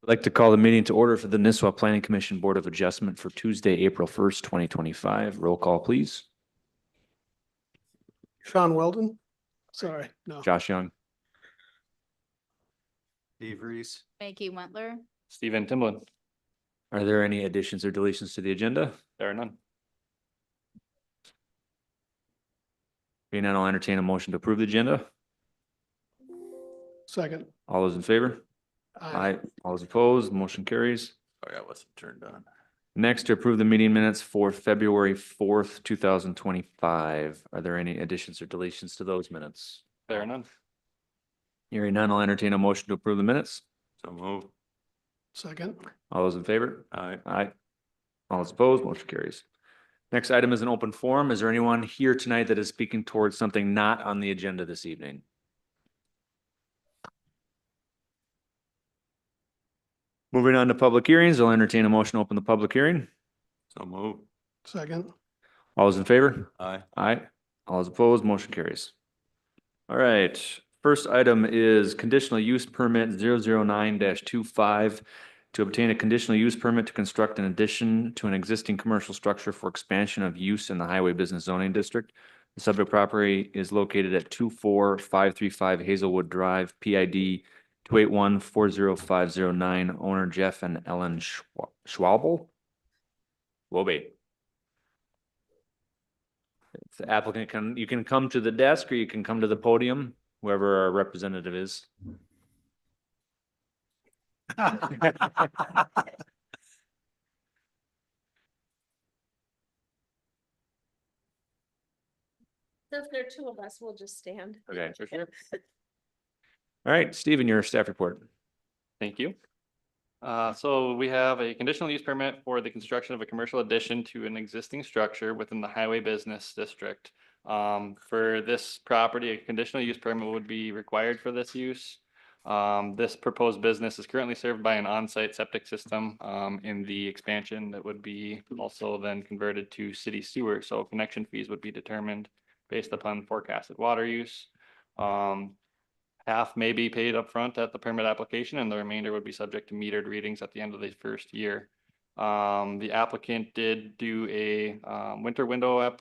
I'd like to call the meeting to order for the Nisswa Planning Commission Board of Adjustment for Tuesday, April 1st, 2025. Roll call, please. Sean Weldon. Sorry, no. Josh Young. Steve Reese. Maggie Wentler. Stephen Timlin. Are there any additions or deletions to the agenda? There are none. Being none, I'll entertain a motion to approve the agenda. Second. All those in favor? Aye. All those opposed, motion carries. Sorry, I wasn't turned on. Next, to approve the meeting minutes for February 4th, 2025. Are there any additions or deletions to those minutes? There are none. Hearing none, I'll entertain a motion to approve the minutes. So move. Second. All those in favor? Aye. Aye. All those opposed, motion carries. Next item is an open forum. Is there anyone here tonight that is speaking towards something not on the agenda this evening? Moving on to public hearings, I'll entertain a motion to open the public hearing. So move. Second. All those in favor? Aye. Aye. All those opposed, motion carries. All right, first item is conditional use permit 009-25 to obtain a conditional use permit to construct an addition to an existing commercial structure for expansion of use in the highway business zoning district. The subject property is located at 24535 Hazelwood Drive, PID 281-40509, owner Jeff and Ellen Schwabel. Wobbe. If the applicant you can come to the desk or you can come to the podium, whoever our representative is. So if there are two of us, we'll just stand. Okay. For sure. All right, Stephen, your staff report. Thank you. So we have a conditional use permit for the construction of a commercial addition to an existing structure within the highway business district. For this property, a conditional use permit would be required for this use. This proposed business is currently served by an on-site septic system in the expansion that would be also then converted to city sewer. So connection fees would be determined based upon forecasted water use. Half may be paid upfront at the permit application, and the remainder would be subject to metered readings at the end of the first year. The applicant did do a winter window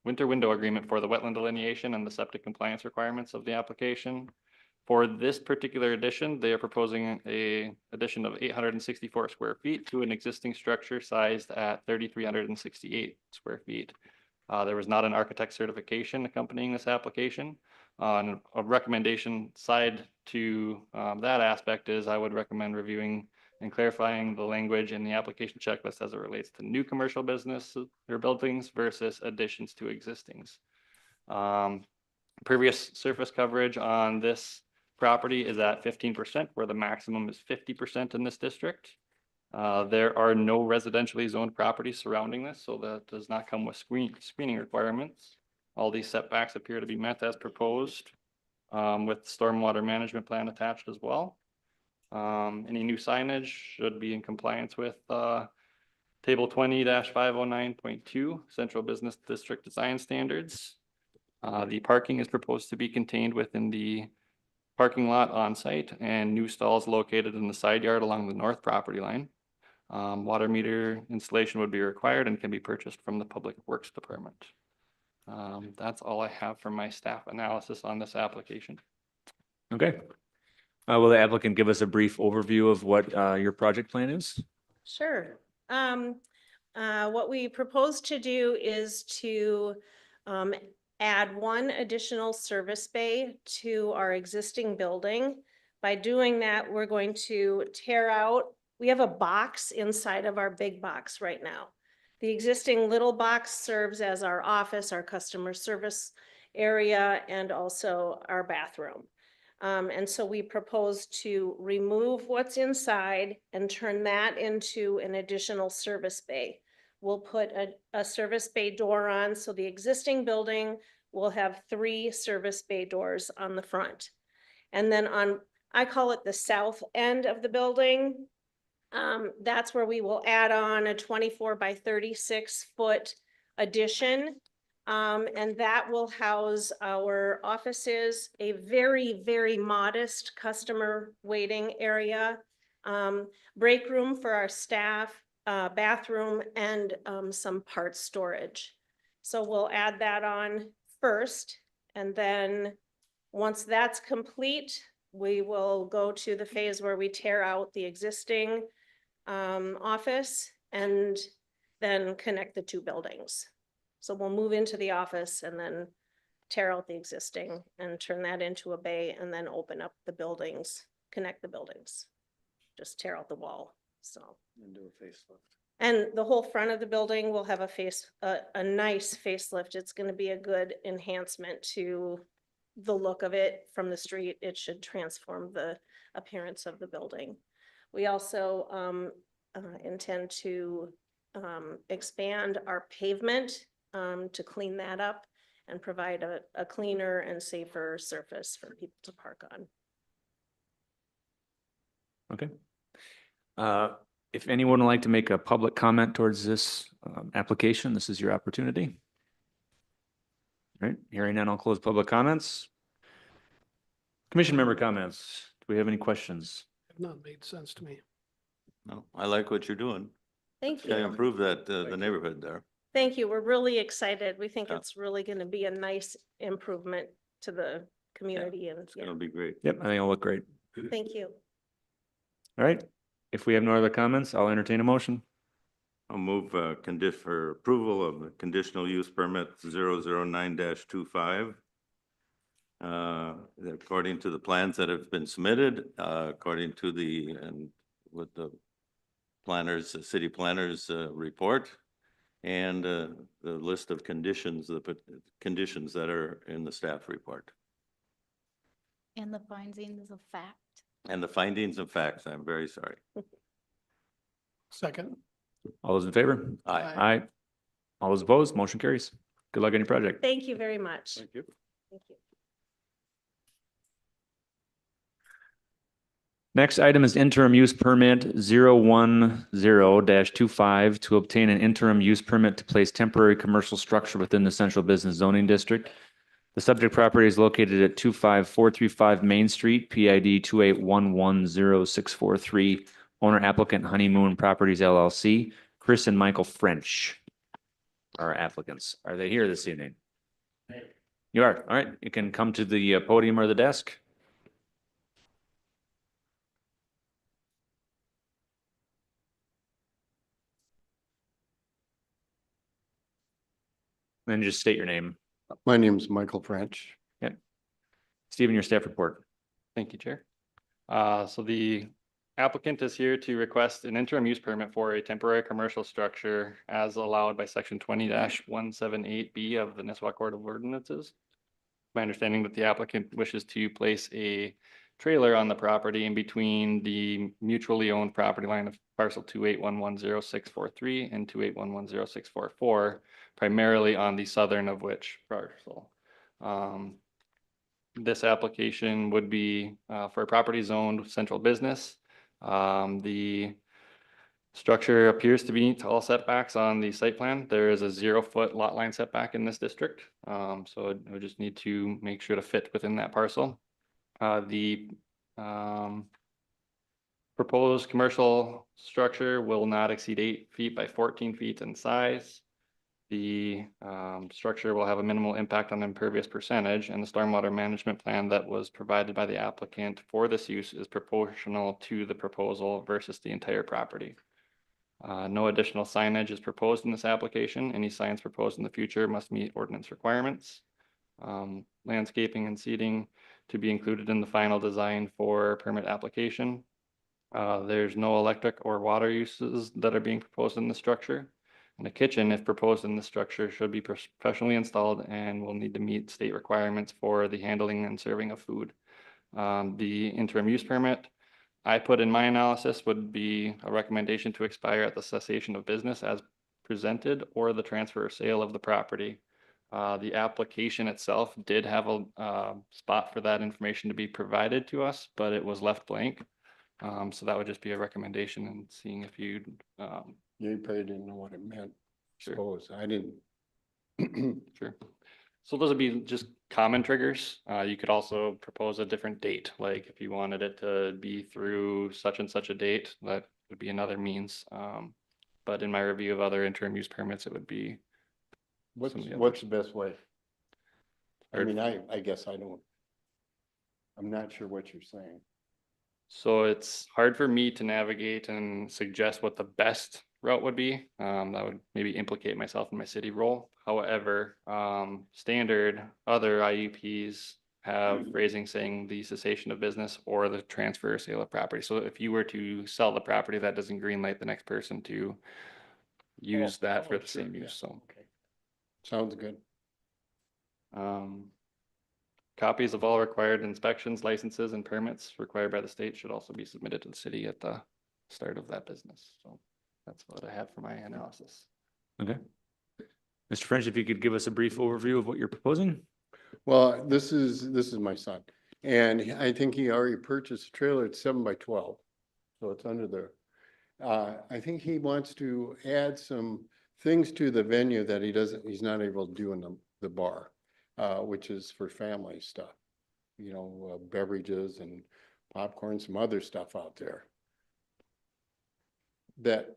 agreement for the wetland delineation and the septic compliance requirements of the application. For this particular addition, they are proposing a addition of 864 square feet to an existing structure sized at 3,368 square feet. There was not an architect certification accompanying this application. And a recommendation side to that aspect is I would recommend reviewing and clarifying the language in the application checklist as it relates to new commercial business or buildings versus additions to existings. Previous surface coverage on this property is at 15%, where the maximum is 50% in this district. There are no residentially zoned properties surrounding this, so that does not come with screening requirements. All these setbacks appear to be met as proposed, with stormwater management plan attached as well. Any new signage should be in compliance with table 20-509.2 Central Business District Design Standards. The parking is proposed to be contained within the parking lot on site, and new stalls located in the side yard along the north property line. Water meter installation would be required and can be purchased from the Public Works Department. That's all I have for my staff analysis on this application. Okay. Will the applicant give us a brief overview of what your project plan is? Sure. What we propose to do is to add one additional service bay to our existing building. By doing that, we're going to tear out, we have a box inside of our big box right now. The existing little box serves as our office, our customer service area, and also our bathroom. And so we propose to remove what's inside and turn that into an additional service bay. We'll put a service bay door on, so the existing building will have 3 service bay doors on the front. And then on, I call it the south end of the building, that's where we will add on a 24 by 36 foot addition. And that will house our offices, a very, very modest customer waiting area, break room for our staff, bathroom, and some parts storage. So we'll add that on first, and then once that's complete, we will go to the phase where we tear out the existing office and then connect the 2 buildings. So we'll move into the office and then tear out the existing and turn that into a bay, and then open up the buildings, connect the buildings. Just tear out the wall, so. And do a facelift. And the whole front of the building will have a nice facelift. It's gonna be a good enhancement to the look of it from the street. It should transform the appearance of the building. We also intend to expand our pavement to clean that up and provide a cleaner and safer surface for people to park on. Okay. If anyone would like to make a public comment towards this application, this is your opportunity. All right, hearing none, I'll close public comments. Commission member comments. Do we have any questions? None made sense to me. No, I like what you're doing. Thank Yeah, you. improve that, the neighborhood there. Thank you. We're really excited. We think Yeah. it's really going to be a nice improvement to the community, and It's gonna be great. Yep, I think it'll look great. thank you. All right, if we have no other comments, I'll entertain a motion. I'll move for approval of the conditional use permit 009-25. According to the plans that have been submitted, according to and with the planners, the city planners report, and the list of conditions, the conditions that are in the staff report. And the findings of fact. And the findings of facts, I'm very sorry. Second. All those in favor? Aye. Aye. All those opposed, motion carries. Good luck on your project. Thank you very much. Thank you. Thank you. Next item is interim use permit 010-25 to obtain an interim use permit to place temporary commercial structure within the central business zoning district. The subject property is located at 25435 Main Street, PID 281100643. Owner applicant Honeymoon Properties LLC. Chris and Michael French are applicants. Are they here this evening? You are. All right. You can come to the podium or the desk. Then just state your name. My name's Michael French. Stephen, your staff report. Thank you, Chair. So the applicant is here to request an interim use permit for a temporary commercial structure as allowed by section 20-178B of the Nisswa Code of Ordinances. My understanding that the applicant wishes to place a trailer on the property in between the mutually owned property line of parcel 281100643 and 281100644, primarily on the southern of which parcel. This application would be for a property zoned central business. The structure appears to meet all setbacks on the site plan. There is a 0-foot lot line setback in this district. So we just need to make sure to fit within that parcel. The proposed commercial structure will not exceed 8 feet by 14 feet in size. The structure will have a minimal impact on impervious percentage, and the stormwater management plan that was provided by the applicant for this use is proportional to the proposal versus the entire property. No additional signage is proposed in this application. Any signs proposed in the future must meet ordinance requirements. Landscaping and seating to be included in the final design for permit application. There's no electric or water uses that are being proposed in the structure. And a kitchen, if proposed in the structure, should be professionally installed and will need to meet state requirements for the handling and serving of food. The interim use permit I put in my analysis would be a recommendation to expire at the cessation of business as presented or the transfer or sale of the property. The application itself did have a spot for that information to be provided to us, but it was left blank. So that would just be a recommendation and seeing if you'd, You probably didn't know what it meant, Sure. suppose. I didn't. sure. So those would be just common triggers. You could also propose a different date, like if you wanted it to be through such and such a date, that would be another means. But in my review of other interim use permits, it would be. What's, some of the what's others. the best way? I Or- mean, I guess I don't. I'm not sure what you're saying. So it's hard for me to navigate and suggest what the best route would be. That would maybe implicate myself in my city role. However, standard other IUPs have phrasing saying the cessation of business or the transfer or sale of property. So if you were to sell the property, that doesn't greenlight the next person to use that for Oh, the sure, same yeah, use, so. Okay. Sounds good. Copies of all required inspections, licenses, and permits required by the state should also be submitted to the city at the start of that business. So that's what I have for my analysis. Okay. Mr. French, if you could give us a brief overview of what you're proposing? Well, this is my son, and I think he already purchased a trailer. It's 7x12, so it's under there. I think he wants to add some things to the venue that he's not able to do in the bar, which is for family stuff. You know, beverages and popcorn, some other stuff out there. That,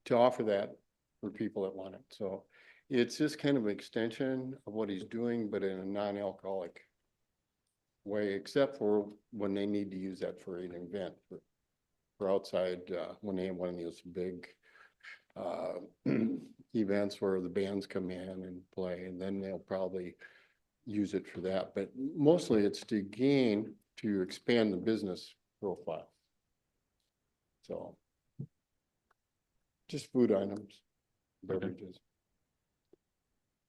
to offer that for people that want it. So it's just kind of an extension of what he's doing, but in a non-alcoholic way, except for when they need to use that for an event, for outside, when they have one of those big events where the bands come in and play, and then they'll probably use it for that. But mostly it's to expand the business profile. So just food items, beverages.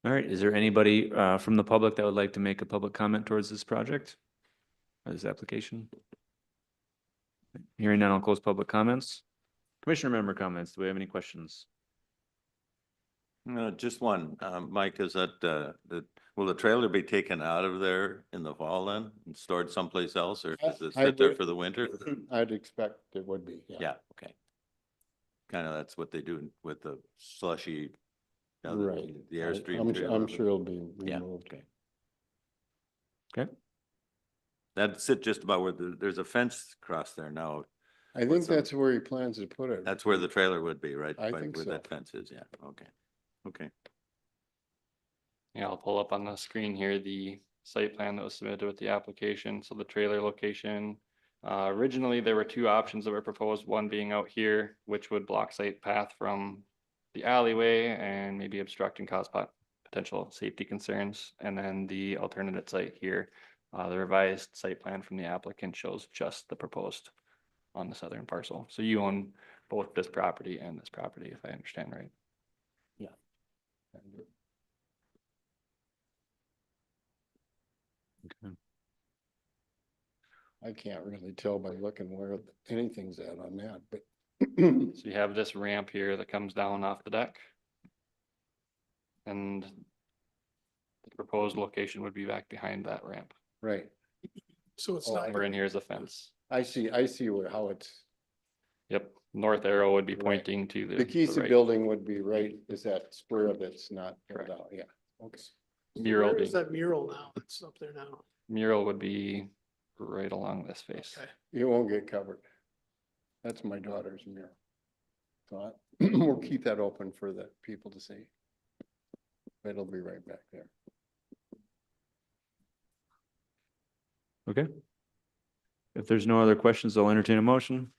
All right, is there anybody from the public that would like to make a public comment towards this project? Or this application? Hearing none, I'll close public comments. Commissioner member comments, do we have any questions? Just one, Mike, is that, will the trailer be taken out of there in the fall then and stored someplace else, or does it I sit there would- for the winter? I'd expect it would be, yeah. Yeah, okay. Kind of, that's what they do with the slushy. you know, the- Right. The Airstream I'm trailer. sure it'll be Yeah, removed. okay. Okay. That's it, just about where there's a fence across there now. I think What's up? that's where he plans to put it. That's where the trailer would be, right? I By think where so. that fence is, yeah, okay. Okay. Yeah, I'll pull up on the screen here the site plan that was submitted with the application. So the trailer location. Originally, there were two options that were proposed, one being out here, which would block site path from the alleyway and maybe obstruct and cause potential safety concerns. And then the alternate site here, the revised site plan from the applicant shows just the proposed on the southern parcel. So you own both this property and this property, if I understand right. I can't really tell by looking where anything's at on that, but So you have this ramp here that comes down off the deck. And the proposed location would be back behind that ramp. right. So it's Oh, not, Where in here is a fence. I see how it's, Yep, north arrow would be Right. pointing to the the Kisa right. building would be right, is that square that's not filled Correct. out, yeah, okay. Mural, where is being- that mural now that's up there now? mural would be right along this face. Okay. It won't get covered. That's my daughter's mural. So we'll keep that open for the people to see. It'll be right back there. Okay. If there's no other questions, I'll entertain a motion.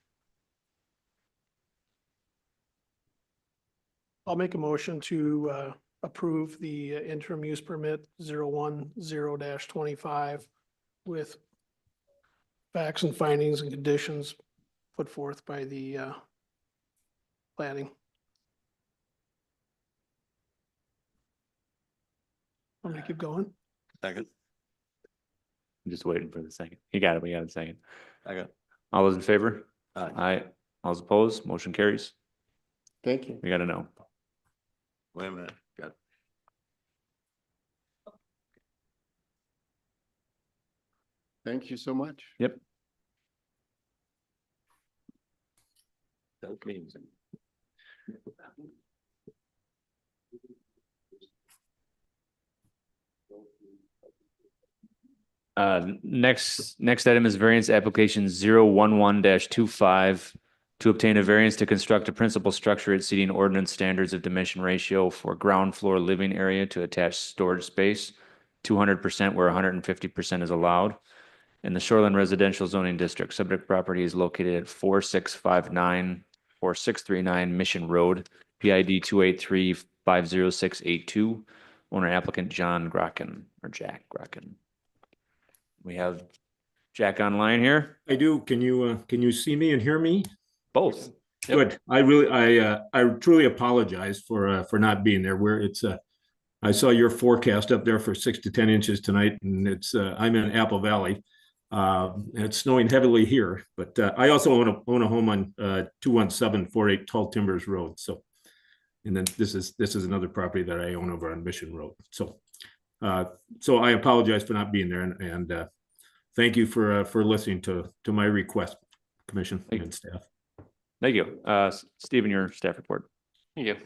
I'll make a motion to approve the interim use permit 010-25 with facts and findings and conditions put forth by the planning. Want me to keep going? Second, I'm just waiting for the second. You got it. We got a second. I got, All those in favor? Aye. Aye. All those opposed? Motion carries. Thank you. We got to know. wait a minute, got, Thank you so much. Yep. that means. Next item is variance application 011-25 to obtain a variance to construct a principal structure exceeding ordinance standards of dimension ratio for ground floor living area to attach storage space, 200% where 150% is allowed. In the Shoreland Residential Zoning District, subject property is located at 4639 Mission Road, PID 283-50682. Owner applicant John Grocken, or Jack Grocken. We have Jack online here, I do. Can you see me and hear me? both. Yep. Good. I truly apologize for not being there. I saw your forecast up there for 6 to 10 inches tonight, and I'm in Apple Valley. And it's snowing heavily here, but I also own a home on 21748 Tall Timbers Road. So, and then this is another property that I own over on Mission Road. So I apologize for not being there, and thank you for listening to my request, Commission and staff. Thank you. Stephen, your staff report. Thank you.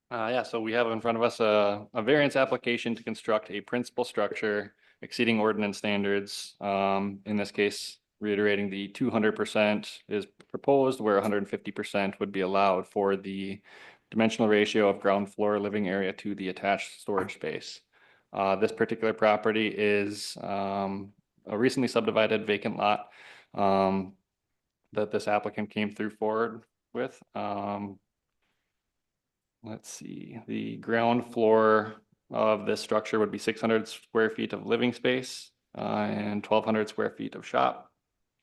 Yeah, so we have in front of us a variance application to construct a principal structure exceeding ordinance standards. In this case, reiterating the 200% is proposed, where 150% would be allowed for the dimensional ratio of ground floor living area to the attached storage space. This particular property is a recently subdivided vacant lot that this applicant came through forward with. Let's see, the ground floor of this structure would be 600 square feet of living space and 1,200 square feet of shop.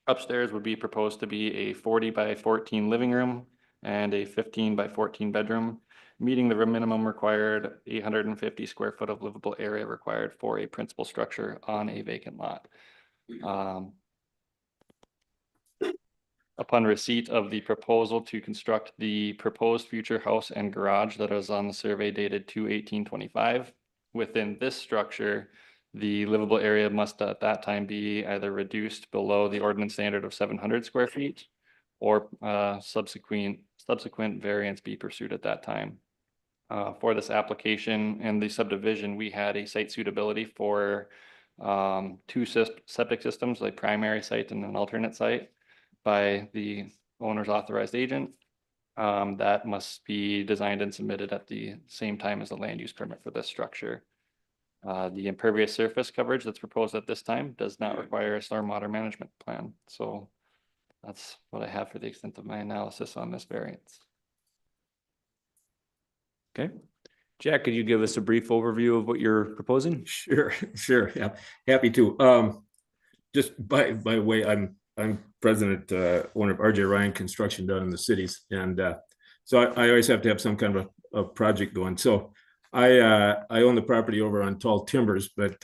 Upstairs would be proposed to be a 40 by 14 living room and a 15 by 14 bedroom, meeting the minimum required 850 square foot of livable area required for a principal structure on a vacant lot. Upon receipt of the proposal to construct the proposed future house and garage that is on the survey dated 2/18/25, within this structure, the livable area must at that time be either reduced below the ordinance standard of 700 square feet or subsequent variance be pursued at that time. For this application and the subdivision, we had a site suitability for two septic systems, like primary site and an alternate site, by the owner's authorized agent. That must be designed and submitted at the same time as the land use permit for this structure. The impervious surface coverage that's proposed at this time does not require a stormwater management plan. So that's what I have for the extent of my analysis on this variance. Okay. Jack, could you give us a brief overview of what you're proposing? Sure. Yeah, happy to. Just by way, I'm president, one of RJ Ryan Construction down in the cities, and so I always have to have some kind of a project going. So I own the property over on Tall Timbers, but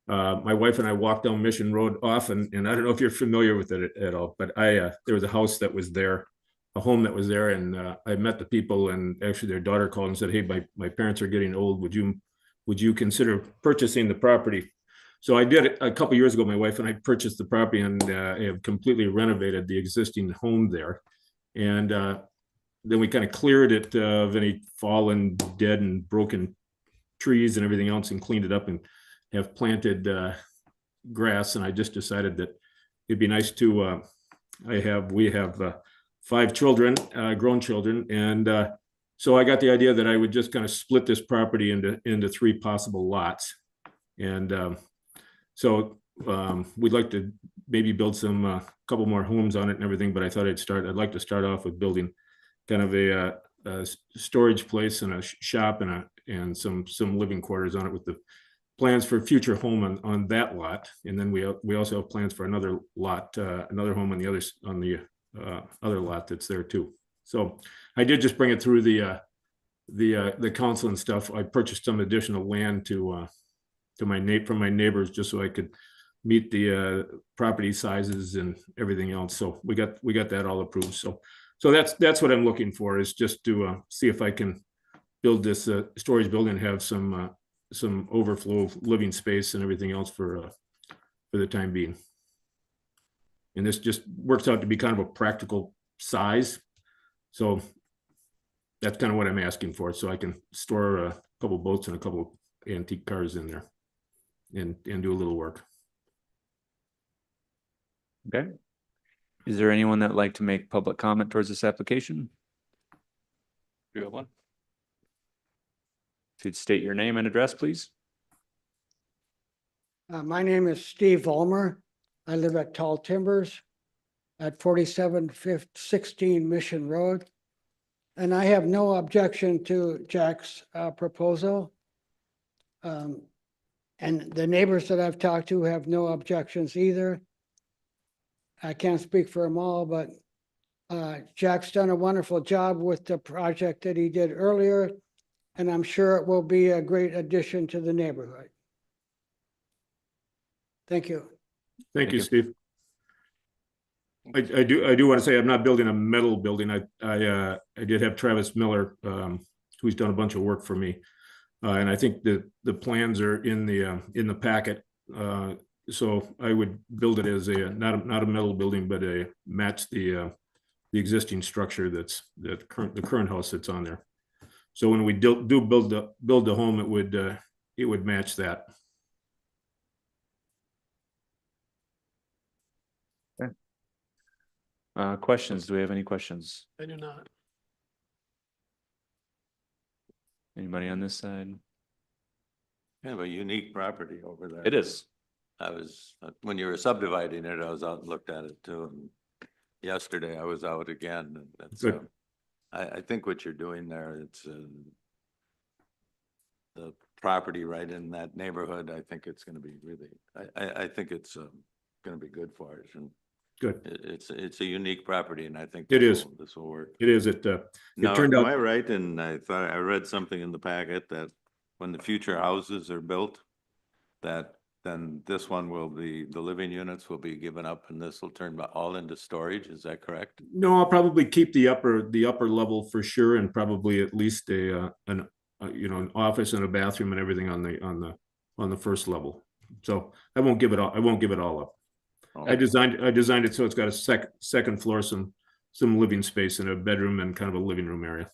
my wife and I walk down Mission Road often, and I don't know if you're familiar with it at all, but there was a house that was there, a home that was there, and I met the people, and actually their daughter called and said, "Hey, my parents are getting old. Would you consider purchasing the property?" So I did it a couple of years ago. My wife and I purchased the property and have completely renovated the existing home there. And then we kind of cleared it of any fallen, dead and broken trees and everything else and cleaned it up and have planted grass. And I just decided that it'd be nice to, we have 5 children, grown children. And so I got the idea that I would just kind of split this property into 3 possible lots. And so we'd like to maybe build some couple more homes on it and everything, but I thought I'd like to start off with building kind of a storage place and a shop and some living quarters on it, with the plans for future home on that lot. And then we also have plans for another lot, another home on the other lot that's there too. So I did just bring it through the council and stuff. I purchased some additional land from my neighbors, just so I could meet the property sizes and everything else. So we got that all approved. So that's what I'm looking for, is just to see if I can build this storage building, have some overflow living space and everything else for the time being. And this just works out to be kind of a practical size. So that's kind of what I'm asking for. So I can store a couple boats and a couple antique cars in there and do a little work. Okay. Is there anyone that'd like to make public comment towards this application? Do you have one? If you'd state your name and address, please. My name is Steve Vollmer. I live at Tall Timbers at 4716 Mission Road. And I have no objection to Jack's proposal. And the neighbors that I've talked to have no objections either. I can't speak for them all, but Jack's done a wonderful job with the project that he did earlier, and I'm sure it will be a great addition to the neighborhood. Thank you. Thank you, you. Steve. I do want to say I'm not building a metal building. I did have Travis Miller, who's done a bunch of work for me. And I think the plans are in the packet. So I would build it as not a metal building, but match the existing structure the current house that's on there. So when we do build the home, it would match that. Questions? Do we have any questions? I do not. Anybody on this side? Kind of a unique property over there. It is. When you were subdividing it, I was out and looked at it too. And yesterday I was out again. And that's, Good. I think what you're doing there, it's the property right in that neighborhood. I think it's going to be really, I think it's going to be good for it. And Good. it's a unique property, and I think It is. this will work. It is. It Now, turned am out. I right? And I thought I read something in the packet that when the future houses are built, that then this one will be, the living units will be given up and this will turn all into storage. Is that correct? No, I'll probably keep the upper level for sure, and probably at least an office and a bathroom and everything on the first level. So I won't give it all up. Oh, I designed it so it's got a second floor, some living space and a bedroom and kind of a living room area.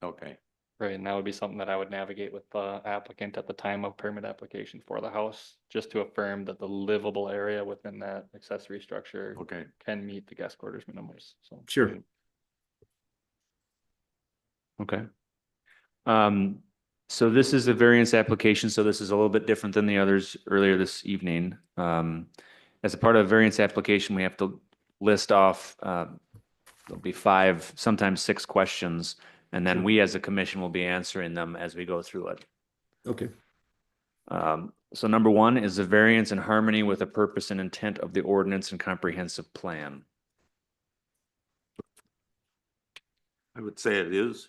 okay. Right, and that would be something that I would navigate with the applicant at the time of permit application for the house, just to affirm that the livable area within that accessory structure Okay. can meet the guest quarters minimums, so. Sure. Okay. So this is a variance application, so this is a little bit different than the others earlier this evening. As a part of a variance application, we have to list off, there'll be 5, sometimes 6 questions, and then we as a commission will be answering them as we go through it. Okay. So number 1, is the variance in harmony with the purpose and intent of the ordinance and comprehensive plan? I would say it is,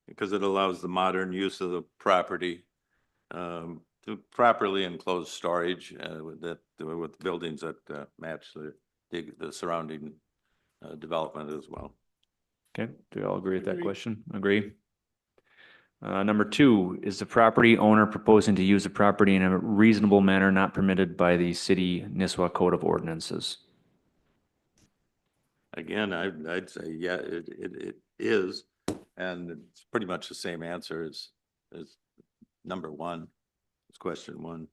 because it allows the modern use of the property to properly enclose storage with buildings that match the surrounding development as well. Okay, do you all agree with that Agree. question? Agree? Number 2, is the property owner proposing to use the property in a reasonable manner not permitted by the city Nisswa Code of Ordinances? Again, I'd say, yeah, it is, and it's pretty much the same answer as number 1. It's question 1.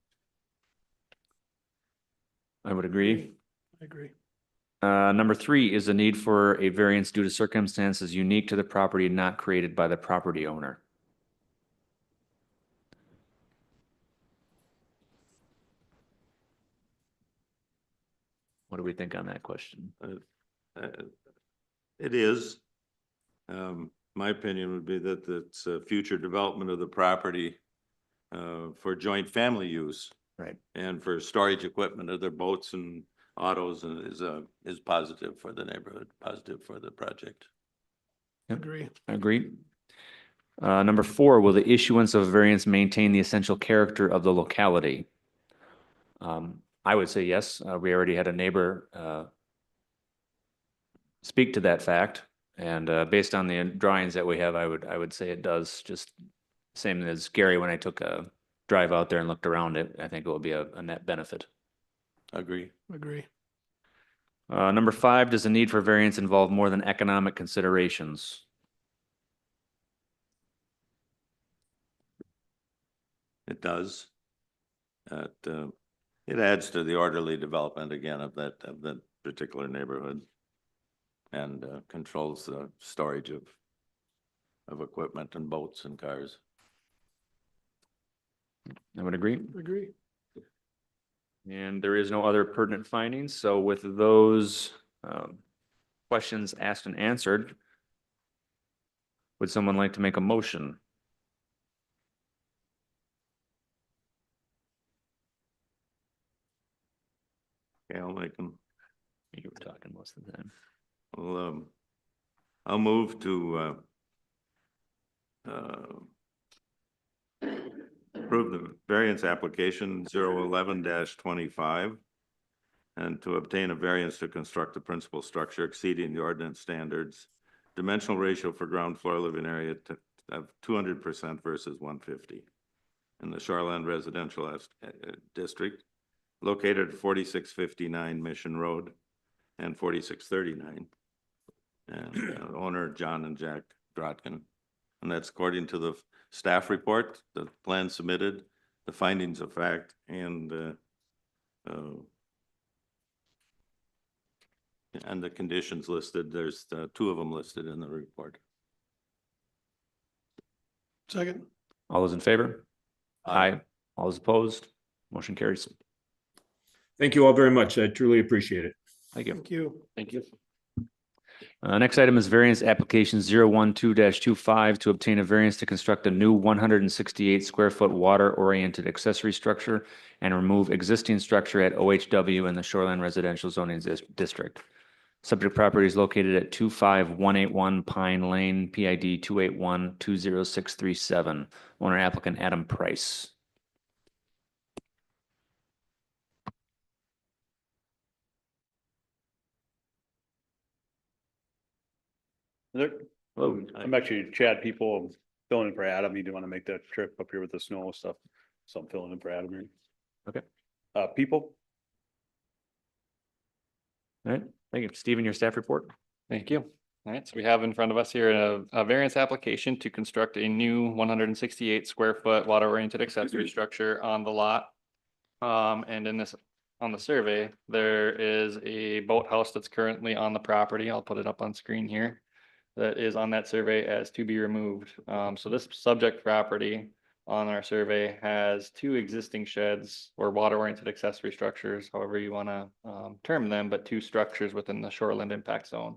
I would agree. I agree. Number 3, is the need for a variance due to circumstances unique to the property not created by the property owner? What do we think on that question? It is. My opinion would be that it's a future development of the property for joint family use. Right. And for storage equipment of their boats and autos is positive for the neighborhood, positive for the project. Yep. Agree. I agree. Number 4, will the issuance of a variance maintain the essential character of the locality? I would say yes. We already had a neighbor speak to that fact. And based on the drawings that we have, I would say it does. Just same as Gary, when I took a drive out there and looked around it, I think it will be a net benefit. Agree. Agree. Number 5, does the need for variance involve more than economic considerations? It does. It adds to the orderly development again of that particular neighborhood. And controls the storage of equipment and boats and cars. I would agree. Agree. And there is no other pertinent findings. So with those questions asked and answered, would someone like to make a motion? Okay, I'll make them. You were talking most of the time. Well, I'll move to approve the variance application 011-25 and to obtain a variance to construct a principal structure exceeding the ordinance standards, dimensional ratio for ground floor living area of 200% versus 150 in the Shoreland Residential District, located at 4659 Mission Road and 4639. And owner John and Jack Drotkin. And that's according to the staff report, the plan submitted, the findings of fact, and the conditions listed. There's 2 of them listed in the report. Second. All those in favor? Aye. All those opposed? Motion carries. Thank you all very much. I truly appreciate it. Thank you. Thank you. Thank you. Next item is variance application 012-25 to obtain a variance to construct a new 168 square foot water-oriented accessory structure and remove existing structure at OHW in the Shoreline Residential Zoning District. Subject property is located at 25181 Pine Lane, PID 281-20637. Owner applicant Adam Price. Hello. I'm actually Chad People. I'm filling in for Adam. He didn't want to make that trip up here with the snow stuff. So I'm filling in for Adam here. Okay. People, All right. Thank you. Stephen, your staff report? Thank you. All right, so we have in front of us here a variance application to construct a new 168 square foot water oriented accessory structure on the lot. And in this, on the survey, there is a boathouse that's currently on the property. I'll put it up on screen here. That is on that survey as to be removed. So this subject property on our survey has 2 existing sheds or water oriented accessory structures, however you want to term them, but 2 structures within the shoreland impact zone.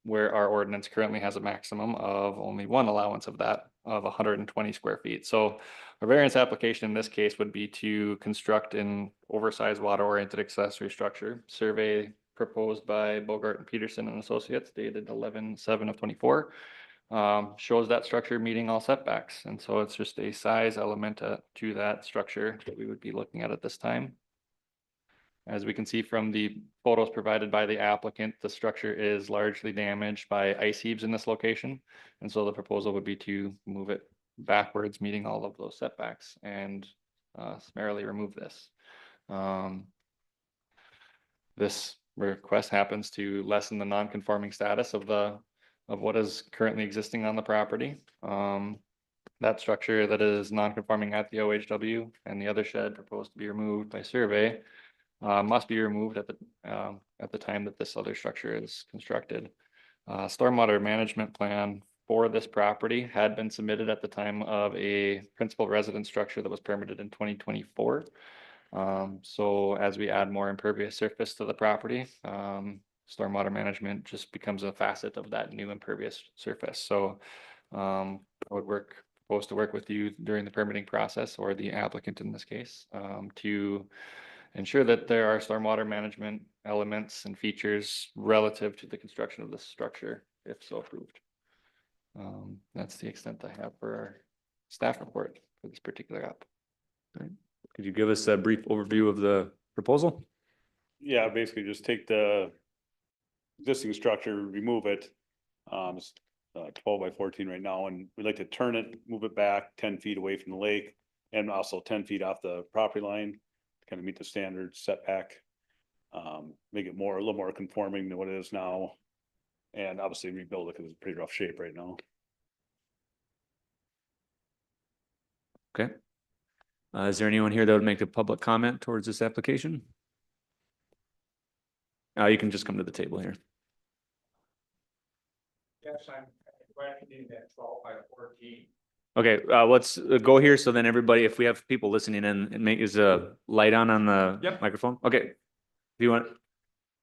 Where our ordinance currently has a maximum of only 1 allowance of that of 120 square feet. So a variance application in this case would be to construct an oversized water oriented accessory structure. Survey proposed by Bogart and Peterson and Associates dated 11/7/24 shows that structure meeting all setbacks. And so it's just a size element to that structure that we would be looking at this time. As we can see from the photos provided by the applicant, the structure is largely damaged by ice heaves in this location. And so the proposal would be to move it backwards, meeting all of those setbacks, and summarily remove this. This request happens to lessen the non-conforming status of what is currently existing on the property. That structure that is non-conforming at the OHW and the other shed proposed to be removed by survey must be removed at the time that this other structure is constructed. Stormwater management plan for this property had been submitted at the time of a principal residence structure that was permitted in 2024. So as we add more impervious surface to the property, stormwater management just becomes a facet of that new impervious surface. So I would propose to work with you during the permitting process, or the applicant in this case, to ensure that there are stormwater management elements and features relative to the construction of this structure, if so approved. That's the extent I have for our staff report for this particular app. Could you give us a brief overview of the proposal? Yeah, basically just take the existing structure, remove it. It's 12 by 14 right now, and we'd like to turn it, move it back 10 feet away from the lake and also 10 feet off the property line to kind of meet the standard setback. Make it more, a little more conforming to what it is now. And obviously rebuild it because it's pretty rough shape right now. Okay. Is there anyone here that would make a public comment towards this application? You can just come to the table here. Yes, I'm questioning that 12 by 14. Okay, let's go here. So then everybody, if we have people listening in, is a light on the Yep. microphone? Okay. If you want,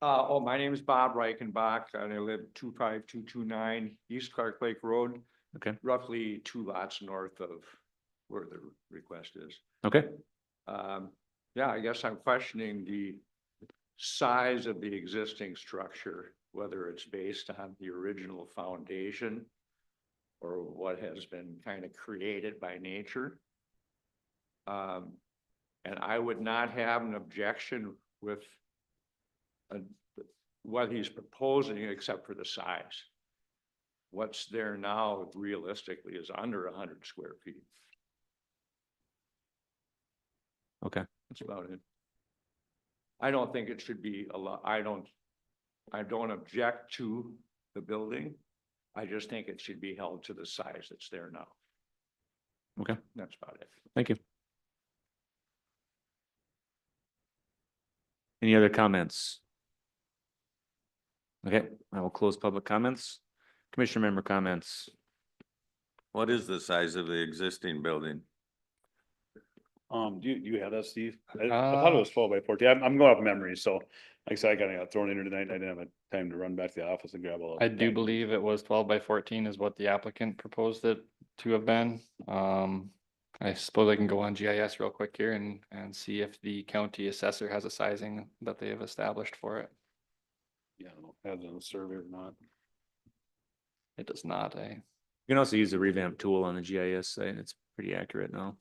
My name is Bob Reichenbach and I live 25229 East Clark Lake Road. Okay. Roughly 2 lots north of where the request is. okay, Yeah, I guess I'm questioning the size of the existing structure, whether it's based on the original foundation or what has been kind of created by nature. And I would not have an objection with what he's proposing, except for the size. What's there now realistically is under 100 square feet. okay, That's about it. I don't think it should be a lot. I don't object to the building. I just think it should be held to the size that's there now. okay. That's about it. Thank you. Any other comments? Okay, I will close public comments. Commissioner member comments. What is the size of the existing building? Do you have that, Steve? I thought it was 12 by 14. I'm going off memory, so like I said, I kind of got thrown in here tonight. I didn't have time to run back to the office and grab all. I do believe it was 12 by 14 is what the applicant proposed it to have been. I suppose I can go on GIS real quick here and see if the county assessor has a sizing that they have established for it. Yeah, I don't know if it has it on the survey or not. It does not, You can also use the revamp tool on the GIS site. It's pretty accurate now.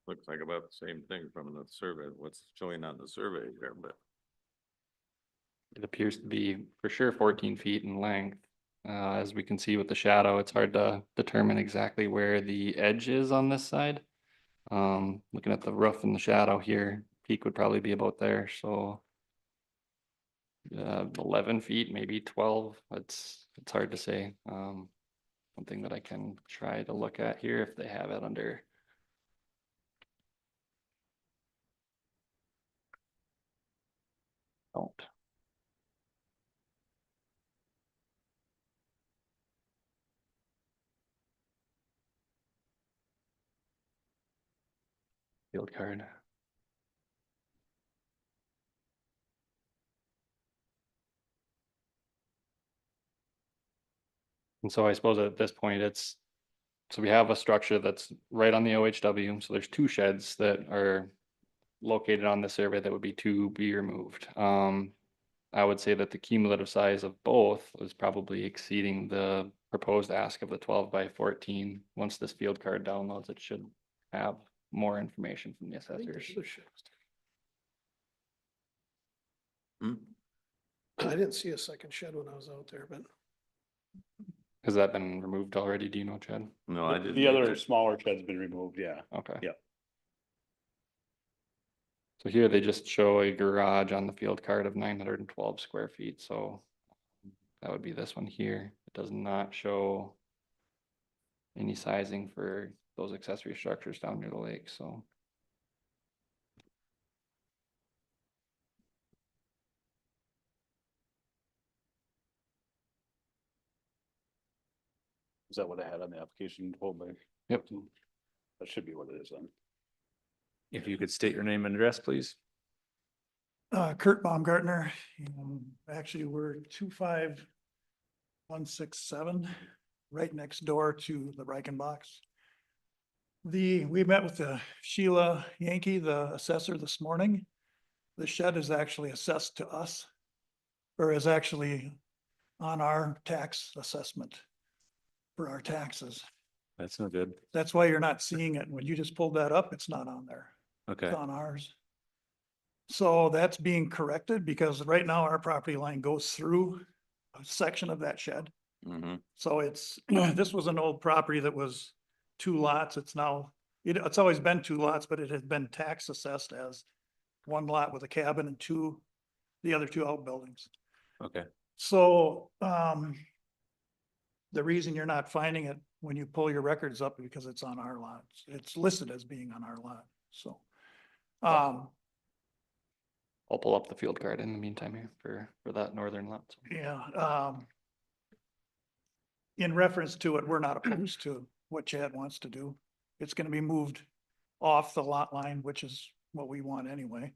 Looks like about the same thing from the survey, what's showing on the survey here, but. it appears to be for sure 14 feet in length. As we can see with the shadow, it's hard to determine exactly where the edge is on this side. Looking at the roof and the shadow here, peak would probably be about there, so 11 feet, maybe 12. It's hard to say. Something that I can try to look at here if they have it under. Don't. Field card. And so I suppose at this point so we have a structure that's right on the OHW. So there's 2 sheds that are located on the survey that would be to be removed. I would say that the cumulative size of both is probably exceeding the proposed ask of the 12 by 14. Once this field card downloads, it should have more information from the I think assessors. there's a shed. Hmm? I didn't see a second shed when I was out there, but Has that been removed already? Do you know, Chad? No, I didn't. The other either. smaller shed's been removed, yeah. Okay. Yep. So here they just show a garage on the field card of 912 square feet. So that would be this one here. It does not show any sizing for those accessory structures down near the lake, so. Is that what I had on the application? Told by? Yep. That should be what it is then. If you could state your name and address, please. Kurt Baumgartner, actually, we're 25167, right next door to the Reichenbachs. We met with the Sheila Yankee, the assessor this morning. The shed is actually assessed to us, or is actually on our tax assessment for our taxes. That's no good. That's why you're not seeing it. When you just pulled that up, it's not on there. Okay. It's on ours. So that's being corrected because right now our property line goes through a section of that shed. Mhm. So it's, this was an old property that was 2 lots. It's now, it's always been 2 lots, but it had been tax assessed as 1 lot with a cabin and the other 2 outbuildings. Okay. So, the reason you're not finding it when you pull your records up is because it's on our lots. It's listed as being on our lot, so. I'll pull up the field card in the meantime here for that northern lot. so. Yeah, in reference to it, we're not opposed to what Chad wants to do. It's gonna be moved off the lot line, which is what we want anyway,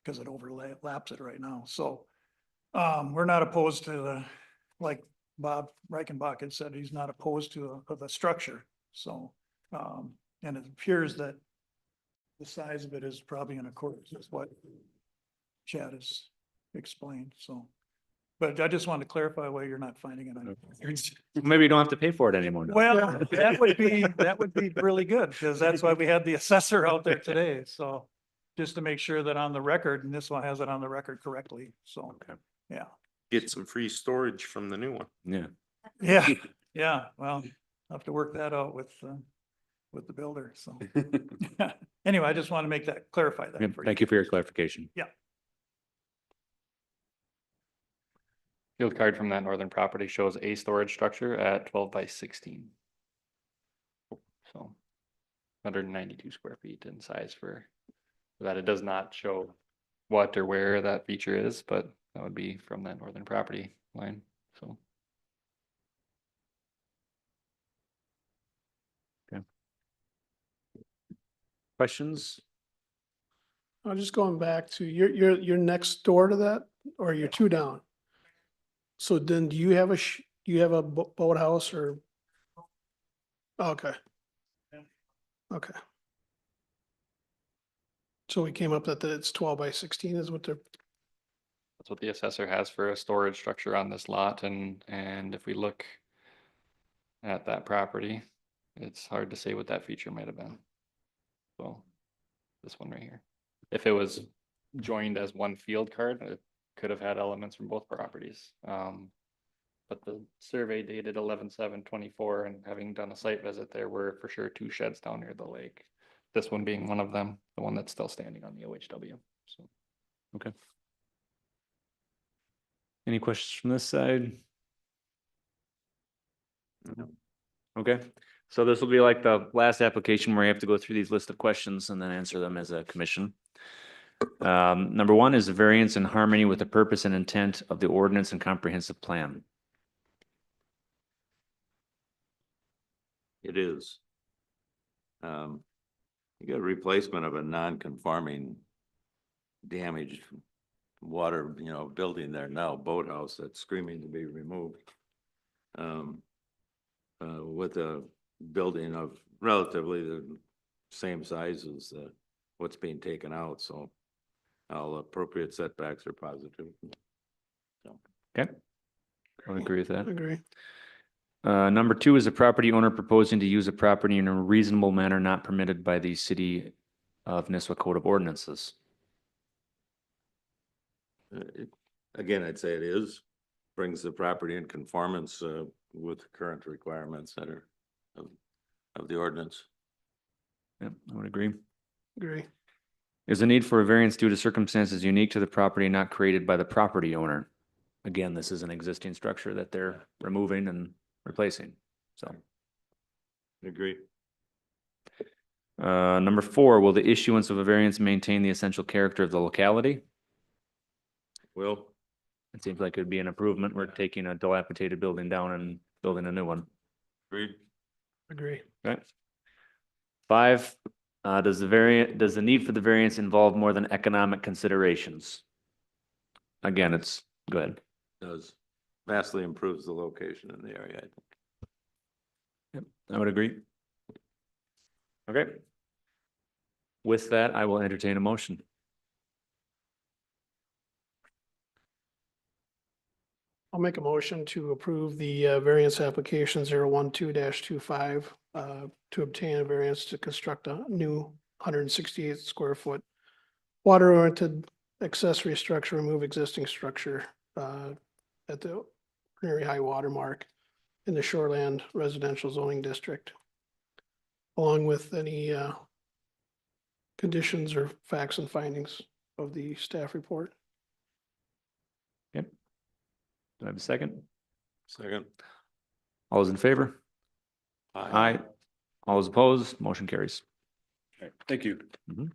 because it overlaps it right now, so. We're not opposed to like Bob Reichenbach had said, he's not opposed to the structure, so. And it appears that the size of it is probably in accordance with what Chad has explained, so. But I just wanted to clarify why you're not finding it on. Maybe you don't have to pay for it anymore. now. Well, that would be really good, because that's why we had the assessor out there today, so. Just to make sure that on the record, and this one has it on the record correctly, so, Okay. yeah. Get some free storage from the new one. Yeah. Yeah, yeah, well, I'll have to work that out with the builder, so. Anyway, I just want to make that, clarify that. Yep, for thank you for your clarification. Field card from that northern property shows a storage structure at 12 by 16. So 192 square feet in size for that. It does not show what or where that feature is, but that would be from that northern property line, so. Questions? Just going back to, you're next door to that, or you're 2 down? So then do you have you have a boathouse or? Okay. Okay. So we came up that it's 12 by 16 is what they're, That's what the assessor has for a storage structure on this lot, and if we look at that property, it's hard to say what that feature might have been. So, this one right here. If it was joined as one field card, it could have had elements from both properties. But the survey dated 11/7/24, and having done a site visit, there were for sure 2 sheds down near the lake. This one being one of them, the one that's still standing on the OHW, so. Okay. Any questions from this side? Okay, so this will be like the last application where you have to go through these list of questions and then answer them as a commission. Number 1 is a variance in harmony with the purpose and intent of the ordinance and comprehensive plan. It is. You got a replacement of a non-conforming damaged water, building there now, boathouse that's screaming to be removed. With a building of relatively the same size as what's being taken out, so all appropriate setbacks are positive. So. Okay. I would agree with I that. agree. Number 2 is a property owner proposing to use a property in a reasonable manner not permitted by the City of Nisswa Code of Ordinances. Again, I'd say it is, brings the property in conformance with the current requirements that are of the ordinance. Yep, I would agree. Agree. Is a need for a variance due to circumstances unique to the property not created by the property owner. Again, this is an existing structure that they're removing and replacing, so. Agree. Number 4, will the issuance of a variance maintain the essential character of the locality? Will, It seems like it'd be an improvement. We're taking a dilapidated building down and building a new one. Agreed. Agree. Okay. 5, does the need for the variance involve more than economic considerations? Again, go ahead. Does vastly improves the location in the area, I think. Yep, I would agree. Okay. With that, I will entertain a motion. I'll make a motion to approve the variance application 012-25 to obtain a variance to construct a new 168 square foot water-oriented accessory structure, remove existing structure at the very high water mark in the shoreland residential zoning district, along with any conditions or facts and findings of the staff report. Okay. Do I have a second? Second. All those in favor? Aye. All those opposed, motion carries. Okay, thank you. Mhm.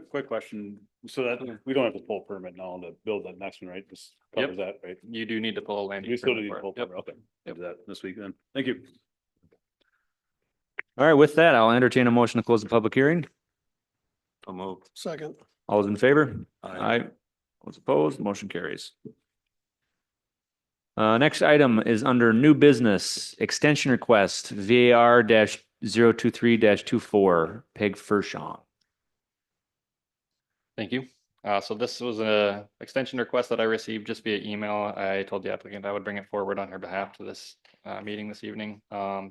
Quick question. So that, we don't have to pull a permit now to build that next one, right? This covers that, right? You do need to pull a land We use still permit need for to it. pull a Yep. permit, okay. Yep. Do that this week then. Thank you. All right, with that, I'll entertain a motion to close the public hearing. I'll move. Second. All those in favor? Aye. All those opposed, motion carries. Next item is under new business, extension request, VAR 023-24, Peg Fershong. Thank you. So this was a extension request that I received just via email. I told the applicant I would bring it forward on her behalf to this meeting this evening.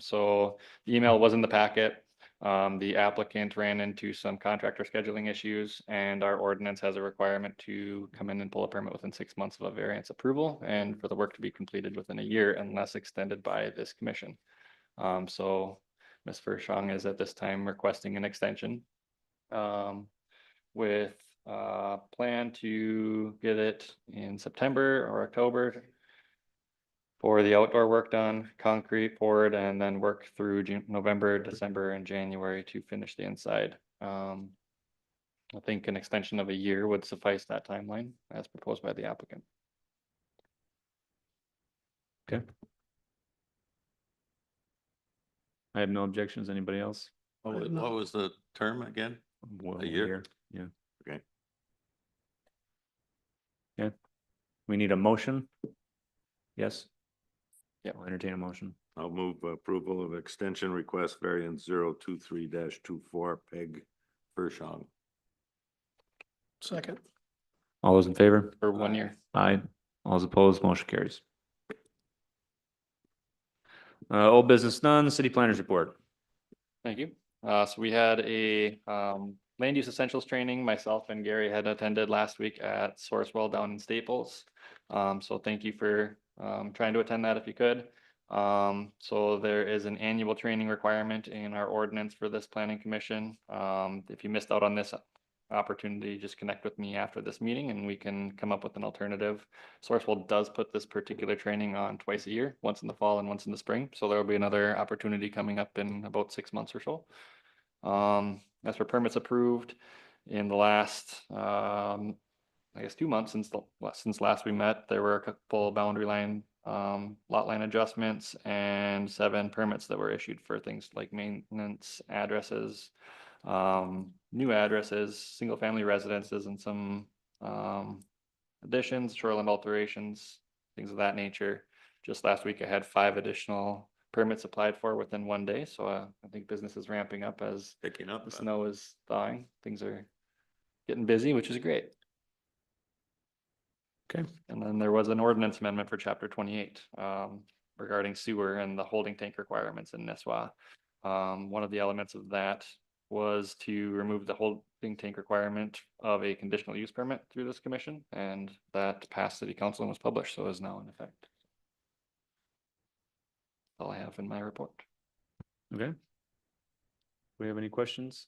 So the email was in the packet. The applicant ran into some contractor scheduling issues, and our ordinance has a requirement to come in and pull a permit within 6 months of a variance approval and for the work to be completed within a year unless extended by this commission. So Ms. Fershong is at this time requesting an extension with plan to get it in September or October for the outdoor work done, concrete poured, and then work through November, December, and January to finish the inside. I think an extension of a year would suffice that timeline as proposed by the applicant. Okay. I have no objections. Anybody else? What was the term again? Well, A year? Yeah. Okay. Yeah. We need a motion? Yes? Yeah. I'll entertain a motion. I'll move approval of extension request variance 023-24 Peg Fershong. Second. All those in favor? For 1 year. Aye. All those opposed, motion carries. Old business none, city planners report. Thank you. So we had a land use essentials training. Myself and Gary had attended last week at Sourcewell down in Staples. So thank you for trying to attend that if you could. So there is an annual training requirement in our ordinance for this planning commission. If you missed out on this opportunity, just connect with me after this meeting and we can come up with an alternative. Sourcewell does put this particular training on twice a year, once in the fall and once in the spring. So there will be another opportunity coming up in about 6 months or so. As for permits approved in the last, I guess 2 months since last we met, there were a couple boundary line, lot line adjustments and 7 permits that were issued for things like maintenance, addresses, new addresses, single family residences, and some additions, shoreline alterations, things of that nature. Just last week I had 5 additional permits applied for within 1 day. So I think business is ramping up as Picking up. the snow is thawing. Things are getting busy, which is great. Okay. And then there was an ordinance amendment for chapter 28 regarding sewer and the holding tank requirements in Nisswa. One of the elements of that was to remove the holding tank requirement of a conditional use permit through this commission, and that passed city council and was published, so is now in effect. All I have in my report. Okay. Do we have any questions?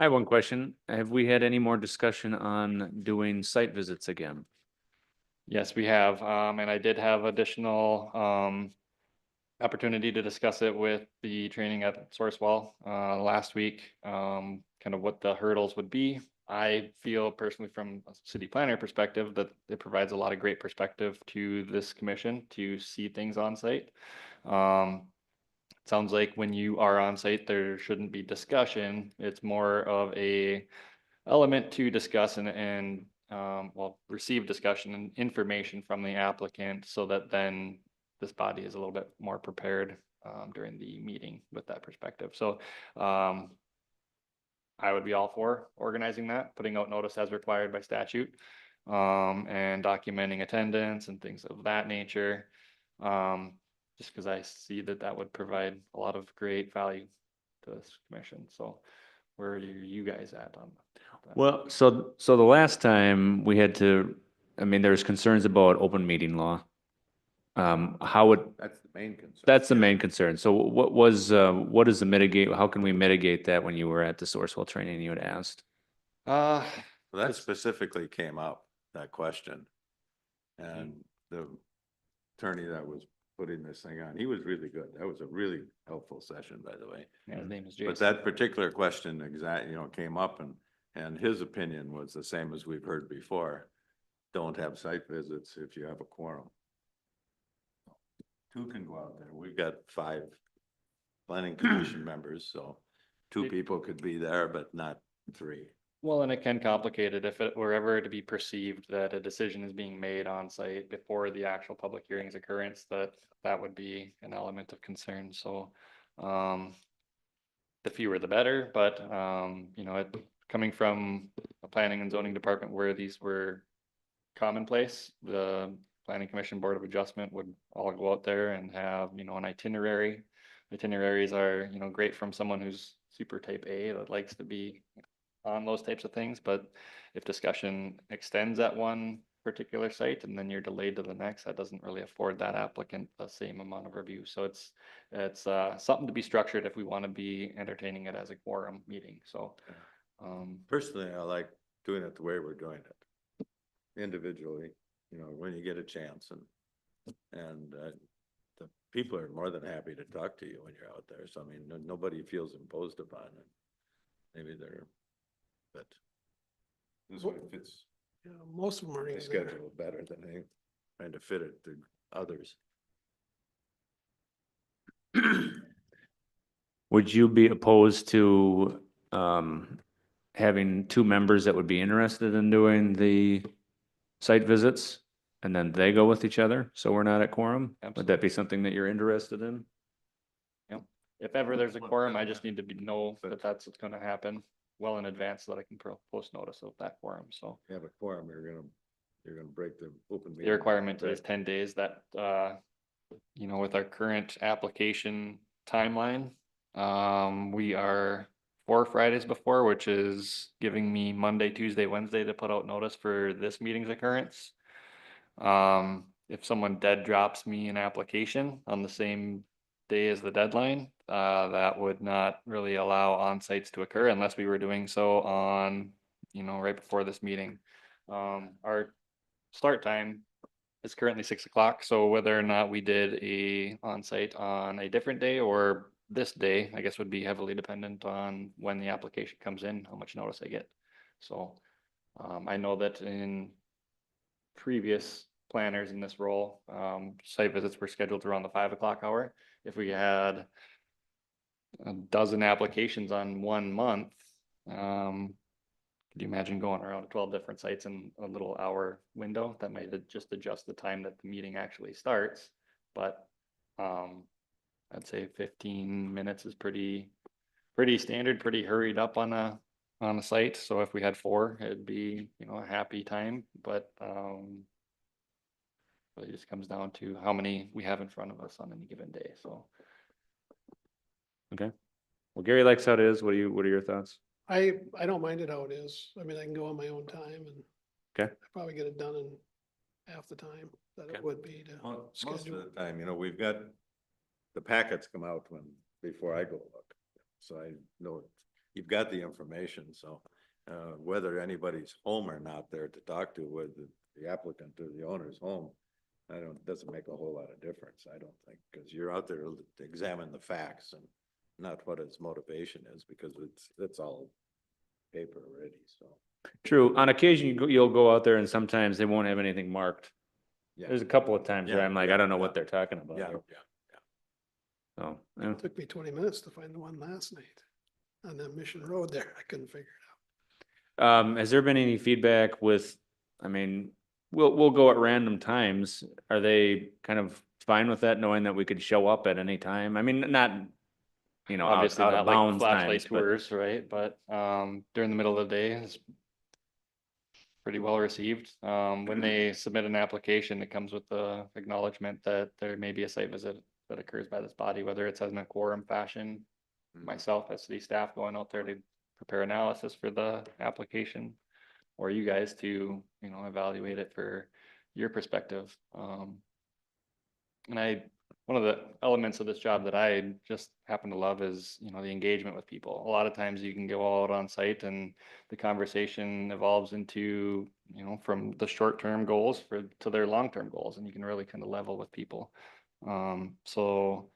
I have one question. Have we had any more discussion on doing site visits again? Yes, we have, and I did have additional opportunity to discuss it with the training at Sourcewell last week, kind of what the hurdles would be. I feel personally from a city planner perspective that it provides a lot of great perspective to this commission to see things on site. Sounds like when you are on site, there shouldn't be discussion. It's more of a element to discuss and well, receive discussion and information from the applicant so that then this body is a little bit more prepared during the meeting with that perspective. So I would be all for organizing that, putting out notice as required by statute, and documenting attendance and things of that nature. Just because I see that that would provide a lot of great value to this commission. So where are you guys at on that? Well, so the last time we had to, I mean, there's concerns about open meeting law. How would, That's the main concern. that's the main concern. So what is the mitigate, how can we mitigate that when you were at the Sourcewell training you had asked? Well, that specifically came up, that question. And the attorney that was putting this thing on, he was really good. That was a really helpful session, by the way. Yeah, his name is But Jason. that particular question came up and his opinion was the same as we've heard before. Don't have site visits if you have a quorum. Two can go out there. We've got 5 planning commission members, so 2 people could be there, but not 3. Well, and it can complicate it if it were ever to be perceived that a decision is being made on site before the actual public hearing's occurrence, that would be an element of concern. So the fewer the better, but you know, coming from a planning and zoning department where these were commonplace, the planning commission board of adjustment would all go out there and have, you know, an itinerary. Itineraries are, you know, great from someone who's super type A that likes to be on those types of things, but if discussion extends at one particular site and then you're delayed to the next, that doesn't really afford that applicant the same amount of review. So it's something to be structured if we want to be entertaining it as a quorum meeting. So Personally, I like doing it the way we're doing it. Individually, you know, when you get a chance and the people are more than happy to talk to you when you're out there. So I mean, nobody feels imposed upon it. Maybe but this way it fits Yeah, most of them are. the there. schedule better than trying to fit it to others. Would you be opposed to having 2 members that would be interested in doing the site visits? And then they go with each other, so we're not at quorum? Would that be something that you're interested in? Yep. If ever there's a quorum, I just need to know that that's what's gonna happen well in advance so that I can post notice of that quorum. So You have a quorum, you're gonna break the open meeting. the requirement is 10 days that, you know, with our current application timeline, we are 4 Fridays before, which is giving me Monday, Tuesday, Wednesday to put out notice for this meeting's occurrence. If someone dead drops me an application on the same day as the deadline, that would not really allow on-sites to occur unless we were doing so on, you know, right before this meeting. Our start time is currently 6 o'clock, so whether or not we did a on-site on a different day or this day, I guess would be heavily dependent on when the application comes in, how much notice I get. So I know that in previous planners in this role, site visits were scheduled around the 5 o'clock hour. If we had a dozen applications on 1 month, could you imagine going around 12 different sites in a little hour window? That might just adjust the time that the meeting actually starts, but I'd say 15 minutes is pretty standard, pretty hurried up on a site. So if we had 4, it'd be, you know, a happy time, but it just comes down to how many we have in front of us on any given day. So Okay. Well, Gary likes how it is. What are your thoughts? I don't mind it how it is. I mean, I can go on my own time and. Okay. I probably get it done in half the time that it Okay. would be to Most of schedule. the time, you know, we've got, the packets come out before I go look. So I know you've got the information, so whether anybody's home or not there to talk to, whether the applicant or the owner's home, doesn't make a whole lot of difference, I don't think, because you're out there to examine the facts and not what his motivation is, because it's all paper already, so. True. On occasion, you'll go out there and sometimes they won't have anything marked. Yeah. There's a couple of times where Yeah, I'm like, yeah, I don't know yeah. what they're talking about. Yeah, So, yeah. It took me 20 minutes to find the one last night on that Mission Road there. I couldn't figure it Has there been any feedback with, I mean, we'll go at random times. Are they kind of fine with that, knowing that we could show up at any time? I mean, not, you know, Obviously out not of like bounds flashlight times, but tours, right? But during the middle of the day, it's pretty well received. When they submit an application, it comes with the acknowledgement that there may be a site visit that occurs by this body, whether it's in a quorum fashion. Myself as city staff going out there to prepare analysis for the application, or you guys to, you know, evaluate it for your perspective. And one of the elements of this job that I just happen to love is, you know, the engagement with people. A lot of times you can go out on site and the conversation evolves into, you know, from the short-term goals to their long-term goals, and you can really kind of level with people. So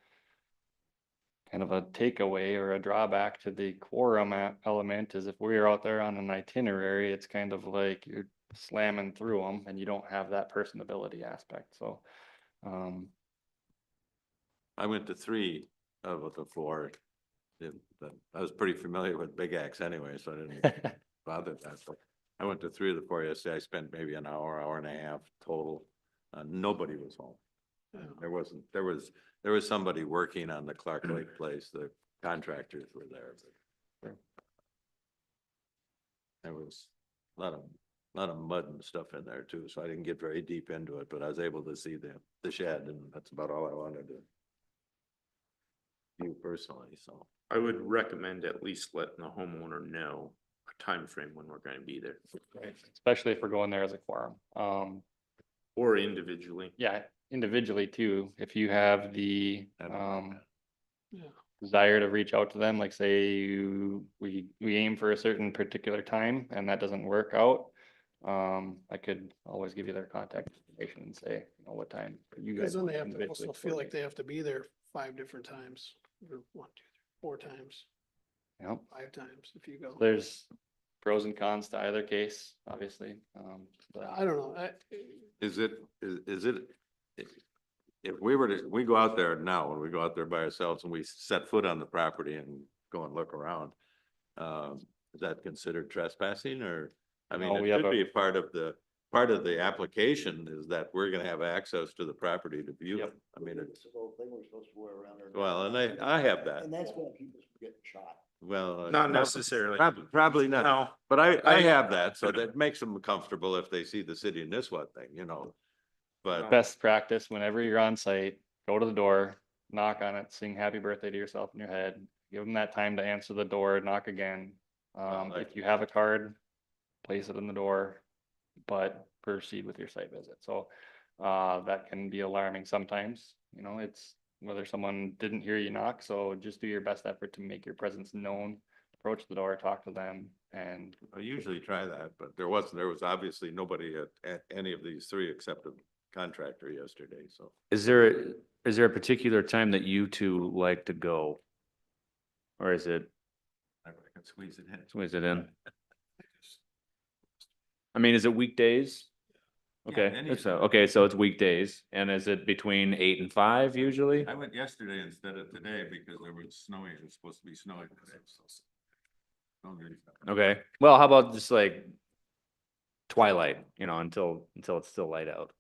kind of a takeaway or a drawback to the quorum element is if we're out there on an itinerary, it's kind of like you're slamming through them and you don't have that personability aspect. So, I went to 3 of the 4. But I was pretty familiar with Big Axe anyway, so I didn't bother that. But I went to 3 of the 4 yesterday. I spent maybe an hour and a half total. Nobody was home. There was somebody working on the Clark Lake place. The contractors were there. But there was a lot of mud and stuff in there too, so I didn't get very deep into it, but I was able to see the shed, and that's about all I wanted to view personally, so. I would recommend at least letting the homeowner know a time frame when we're gonna be there, especially if we're going there as a quorum. or individually. Yeah, individually too, if you have the, I don't like that. out. Yeah. desire to reach out to them, like say we aim for a certain particular time and that doesn't work out. I could always give you their contact information and say, you know, what time you Because guys. then want they have to individually also feel like coordinate. they have to be there 5 different times, or 1, 2, 3, 4 times, Yep. 5 times if you go. There's pros and cons to either case, obviously. But I don't know. Is it, if we go out there now, when we go out there by ourselves and we set foot on the property and go and look around, is that considered trespassing, or? I mean, No, it we have should be a part of the application is that we're gonna have access to the property to view Yep. it. I mean, it's, It's the whole thing we're supposed to wear around there. well, and I have that. And that's gonna keep us from getting shot. Well. Not necessarily. Probably not. No, But I I- have that, so that makes them comfortable if they see the city of Nisswa thing, you know. But best practice, whenever you're on site, go to the door, knock on it, sing happy birthday to yourself in your head. Give them that time to answer the door, knock again. If you have a card, place it in the door, but proceed with your site visit. So that can be alarming sometimes, you know, it's whether someone didn't hear you knock, so just do your best effort to make your presence known, approach the door, talk to them, and I usually try that, but there was obviously nobody at any of these 3 except a contractor yesterday, so. is there a particular time that you two like to go? Or is it, I can squeeze it in. squeeze it in? I mean, is it weekdays? Yeah, Okay, any so, time. okay, so it's weekdays, and is it between 8 and 5 usually? I went yesterday instead of today because there was snowing, it was supposed to be snowing today, so. Okay, well, how about just like twilight, you know, until it's still light out?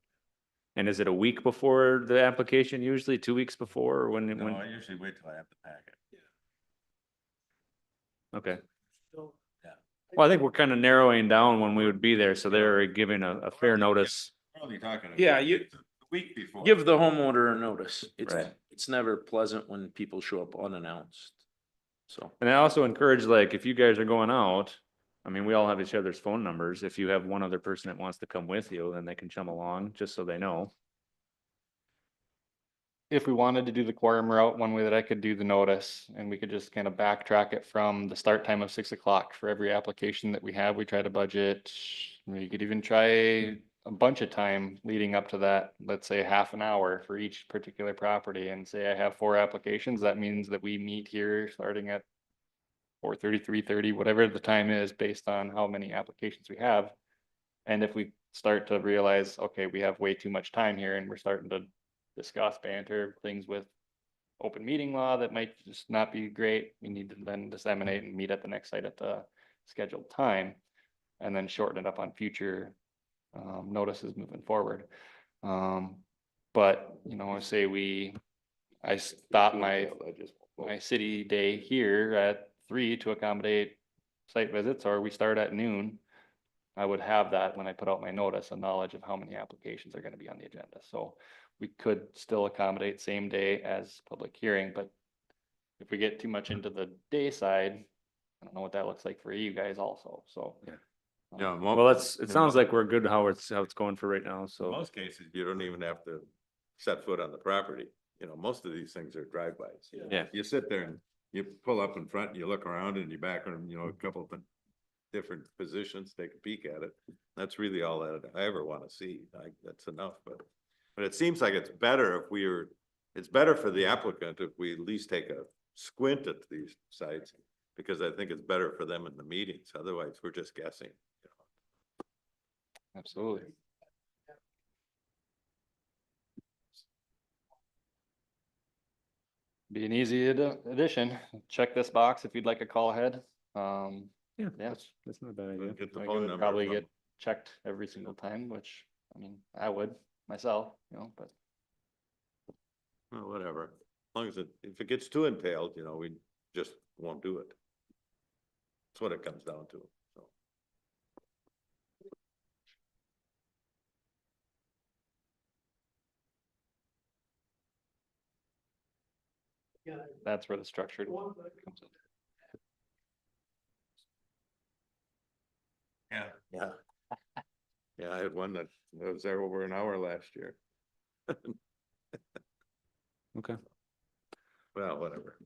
And is it a week before the application usually, 2 weeks before, or when? No, I usually wait till I have the packet. Okay, So, well, I think we're kind of narrowing down when we would be there, so they're giving a fair notice. We're only talking. Yeah, the week before. give the homeowner a notice. It's, Right. it's never pleasant when people show up unannounced. So, And I also encourage, like, if you guys are going out, I mean, we all have each other's phone numbers. If you have one other person that wants to come with you, then they can chum along, just so they know. if we wanted to do the quorum route, one way that I could do the notice, and we could just kind of backtrack it from the start time of 6 o'clock for every application that we have, we try to budget. We could even try a bunch of time leading up to that, let's say half an hour for each particular property, and say I have 4 applications, that means that we meet here starting at 4:30, 3:30, whatever the time is based on how many applications we have. And if we start to realize, okay, we have way too much time here and we're starting to discuss banter things with open meeting law that might just not be great. We need to then disseminate and meet at the next site at the scheduled time. And then shorten it up on future notices moving forward. But, you know, say I stop my city day here at 3 to accommodate site visits, or we start at noon. I would have that when I put out my notice, a knowledge of how many applications are gonna be on the agenda. So we could still accommodate same day as public hearing, but if we get too much into the day side, I don't know what that looks like for you guys also, so. Yeah. Yeah, Well, it sounds like we're good how it's going for right now, In so. most cases, you don't even have to set foot on the property. You know, most of these things are drive-bys. Yeah. You sit there and you pull up in front, and you look around and you back on, you know, a couple of different positions, take a peek at it. That's really all that I ever want to see. That's enough, but it seems like it's better it's better for the applicant if we at least take a squint at these sites, because I think it's better for them in the meetings. Otherwise, we're just guessing. Absolutely. Be an easy addition. Check this box if you'd like a call ahead. Yeah, Yeah. that's not a bad idea. Get the Like, it phone would number. probably from- get checked every single time, which, I mean, I would myself, you know, but Well, whatever. As long as if it gets too entailed, you know, we just won't do it. That's what it comes down to, so. that's where the structured comes in. Yeah. Yeah, I had one that was there over an hour last year. Okay. Well, whatever.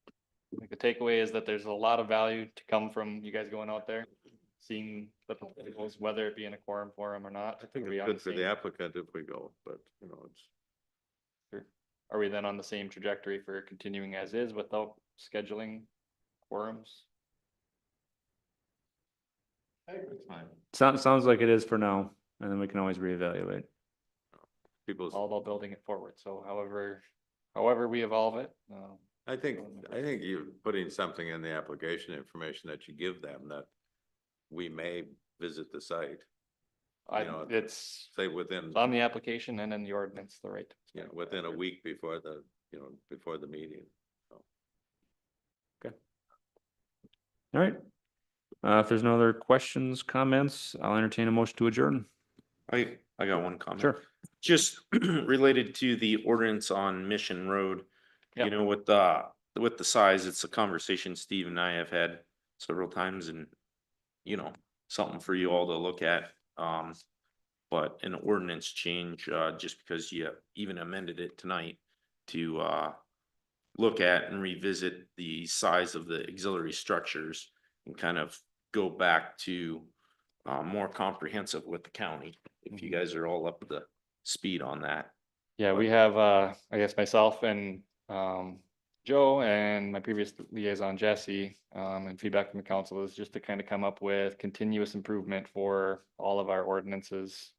I think the takeaway is that there's a lot of value to come from you guys going out there, seeing the proposals, whether it be in a quorum forum or not. I think Are we it's on good for the same- applicant if we go, but you know, it's. Sure. Are we then on the same trajectory for continuing as is without scheduling quorums? It's fine. Sounds like it is for now, and then we can always reevaluate. People's, All about building it forward. So however we evolve it, I think you're putting something in the application information that you give them that we may visit the site, you know, it's say within, on the application and in the ordinance, the right. you know, within a week before before the meeting. All right. If there's no other questions, comments, I'll entertain a motion to adjourn. I got one comment. Sure. Just related to the ordinance on Mission Road. Yeah. You know, with the size, it's a conversation Steve and I have had several times, and you know, something for you all to look at. But an ordinance change, just because you even amended it tonight to look at and revisit the size of the auxiliary structures and kind of go back to more comprehensive with the county, if you guys are all up to speed on that. Yeah, we have, I guess myself and Joe and my previous liaison Jesse, and feedback from the council is just to kind of come up with continuous improvement for all of our ordinances.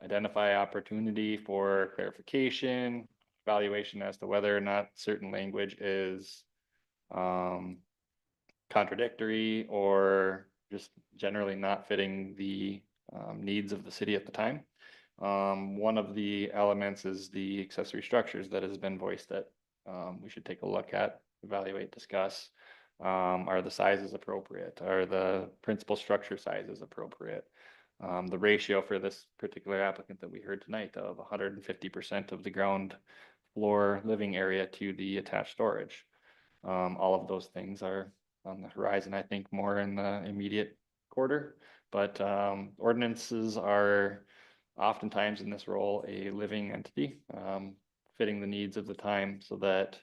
Identify opportunity for clarification, evaluation as to whether or not certain language is contradictory or just generally not fitting the needs of the city at the time. One of the elements is the accessory structures that has been voiced that we should take a look at, evaluate, discuss. Are the sizes appropriate? Are the principal structure sizes appropriate? The ratio for this particular applicant that we heard tonight of 150% of the ground floor living area to the attached storage. All of those things are on the horizon, I think, more in the immediate quarter. But ordinances are oftentimes in this role a living entity, fitting the needs of the time so that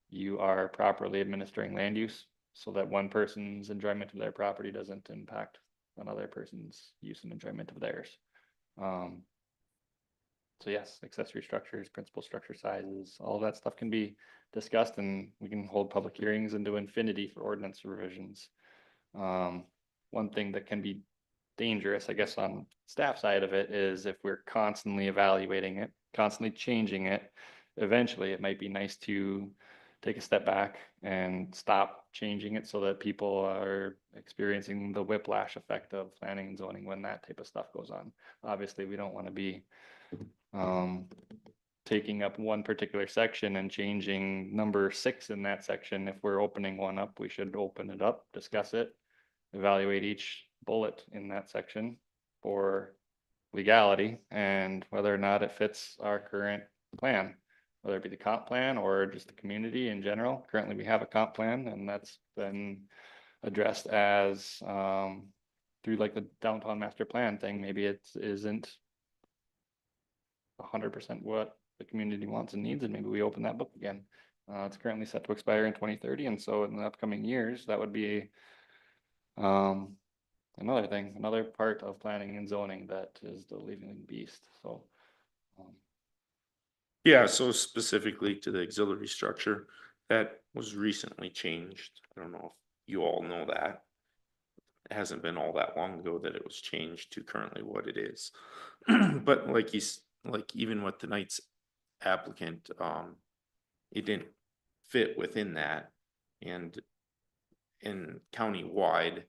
you are properly administering land use, so that one person's enjoyment of their property doesn't impact another person's use and enjoyment of theirs. So yes, accessory structures, principal structure sizes, all of that stuff can be discussed, and we can hold public hearings into infinity for ordinance revisions. One thing that can be dangerous, I guess, on staff side of it is if we're constantly evaluating it, constantly changing it, eventually it might be nice to take a step back and stop changing it so that people are experiencing the whiplash effect of planning and zoning when that type of stuff goes on. Obviously, we don't want to be taking up one particular section and changing number 6 in that section. If we're opening one up, we should open it up, discuss it, evaluate each bullet in that section for legality and whether or not it fits our current plan, whether it be the comp plan or just the community in general. Currently, we have a comp plan, and that's been addressed as through like the downtown master plan thing. Maybe it isn't 100% what the community wants and needs, and maybe we open that book again. It's currently set to expire in 2030, and so in the upcoming years, that would be another thing, another part of planning and zoning that is the living beast. So Yeah, so specifically to the auxiliary structure, that was recently changed. I don't know if you all know that. It hasn't been all that long ago that it was changed to currently what it is. But like like even with tonight's applicant, it didn't fit within that. And in county-wide,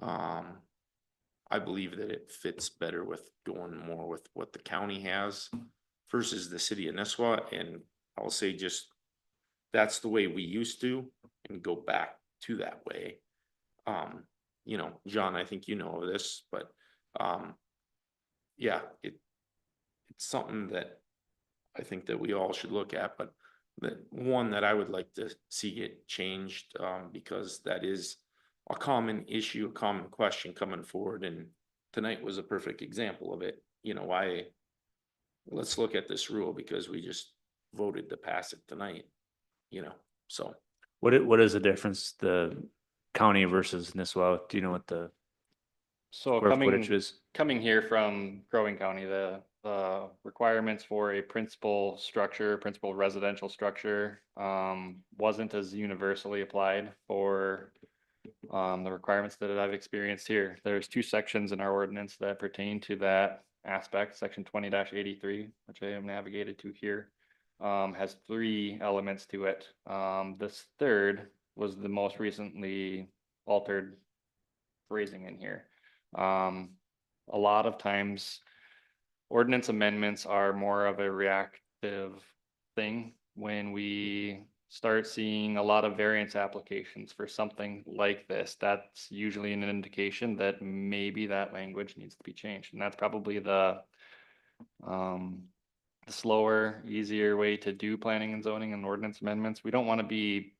I believe that it fits better with going more with what the county has versus the city of Nisswa. And I'll say just, that's the way we used to, and go back to that way. You know, John, I think you know this, but, yeah, it's something that I think that we all should look at, but the one that I would like to see get changed, because that is a common issue, a common question coming forward, and tonight was a perfect example of it. You know, let's look at this rule because we just voted to pass it tonight, you know, so. What is the difference, the county versus Nisswa? Do you know what the so square footage coming is? coming here from Crow Wing County, the requirements for a principal structure, principal residential structure, wasn't as universally applied for the requirements that I've experienced here. There's 2 sections in our ordinance that pertain to that aspect. Section 20-83, which I am navigated to here, has 3 elements to it. This third was the most recently altered phrasing in here. A lot of times ordinance amendments are more of a reactive thing when we start seeing a lot of variance applications for something like this. That's usually an indication that maybe that language needs to be changed. And that's probably the slower, easier way to do planning and zoning and ordinance amendments. We don't want to be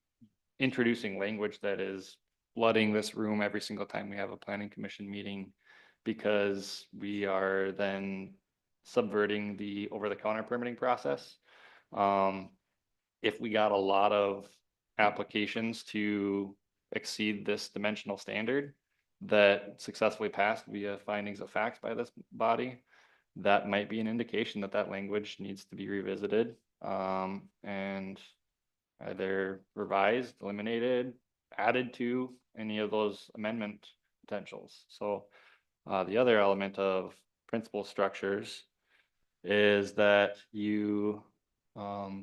introducing language that is flooding this room every single time we have a planning commission meeting, because we are then subverting the over-the-counter permitting process. If we got a lot of applications to exceed this dimensional standard that successfully passed via findings of facts by this body, that might be an indication that that language needs to be revisited and either revised, eliminated, added to any of those amendment potentials. So the other element of principal structures is that you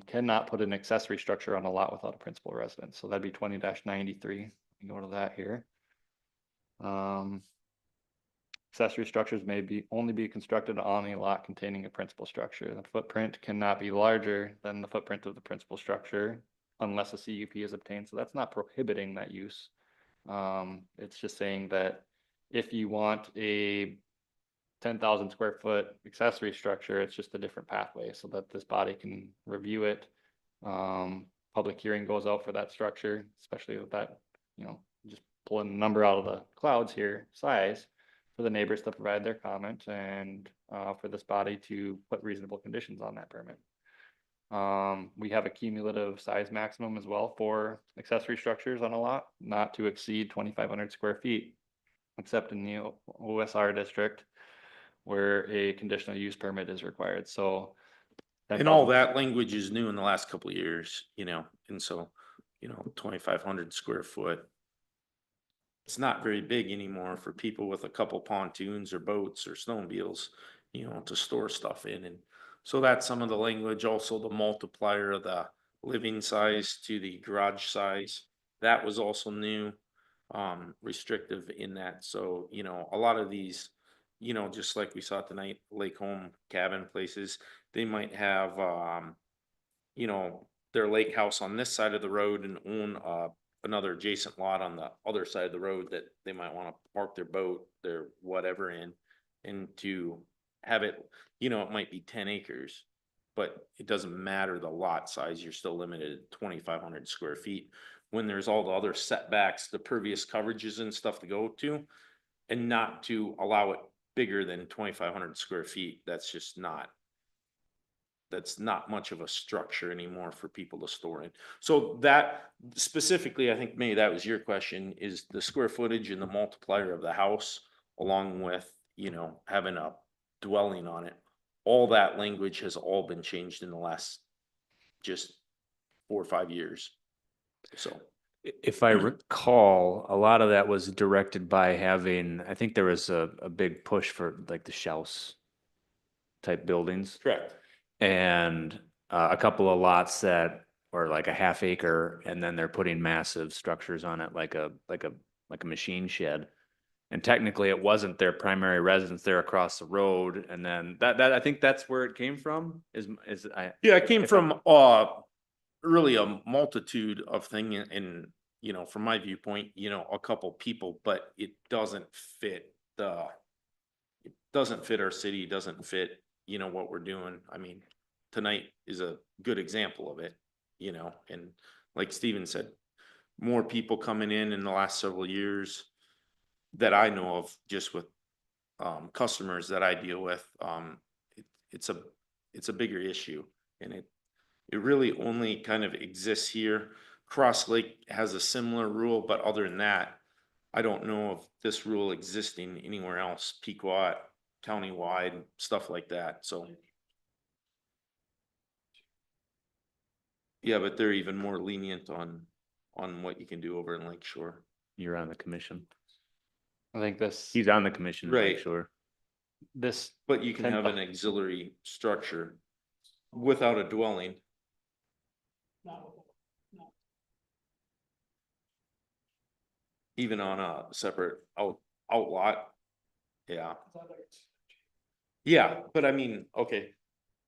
cannot put an accessory structure on a lot without a principal residence. So that'd be 20-93. You go to that here. Accessory structures may only be constructed on a lot containing a principal structure. The footprint cannot be larger than the footprint of the principal structure unless a CUP is obtained. So that's not prohibiting that use. It's just saying that if you want a 10,000 square foot accessory structure, it's just a different pathway so that this body can review it. Public hearing goes out for that structure, especially with that, you know, just pulling the number out of the clouds here, size, for the neighbors to provide their comment and for this body to put reasonable conditions on that permit. We have a cumulative size maximum as well for accessory structures on a lot, not to exceed 2,500 square feet, except in the OSR district where a conditional use permit is required. So And all that language is new in the last couple of years, you know, and so, you know, 2,500 square foot. It's not very big anymore for people with a couple pontoons or boats or snowmobiles, you know, to store stuff in. And So that's some of the language, also the multiplier of the living size to the garage size. That was also new, restrictive in that. So, you know, a lot of these, you know, just like we saw tonight, lake home cabin places, they might have, you know, their lake house on this side of the road and own, another adjacent lot on the other side of the road that they might want to park their boat, their whatever in. And to have it, you know, it might be 10 acres, but it doesn't matter the lot size, you're still limited at 2,500 square feet. When there's all the other setbacks, the pervious coverages and stuff to go to, and not to allow it bigger than 2,500 square feet, that's just not. That's not much of a structure anymore for people to store in. So that specifically, I think maybe that was your question, is the square footage and the multiplier of the house, along with, you know, having a dwelling on it. All that language has all been changed in the last just 4 or 5 years. So, If I recall, a lot of that was directed by having, I think there was a big push for like the Schaus type buildings. correct. And a couple of lots that are like a half acre, and then they're putting massive structures on it, like a machine shed. And technically, it wasn't their primary residence there across the road. And then that I think that's where it came from. Yeah, it came if from, really a multitude of things and, you know, from my viewpoint, you know, a couple people, but it doesn't fit our city, doesn't fit, you know, what we're doing. I mean, tonight is a good example of it, you know, and like Steven said, more people coming in the last several years that I know of, just with, customers that I deal with, it's a bigger issue, and it really only kind of exists here. Cross Lake has a similar rule, but other than that, I don't know of this rule existing anywhere else, Pequot, countywide, stuff like that, so. Yeah, but they're even more lenient on what you can do over in Lake Shore. you're on the commission. I think this, He's on the commission, to make Right. sure. this, But you can have an auxiliary structure without a dwelling. Even on a separate outlot. Yeah. Yeah, but I mean, okay.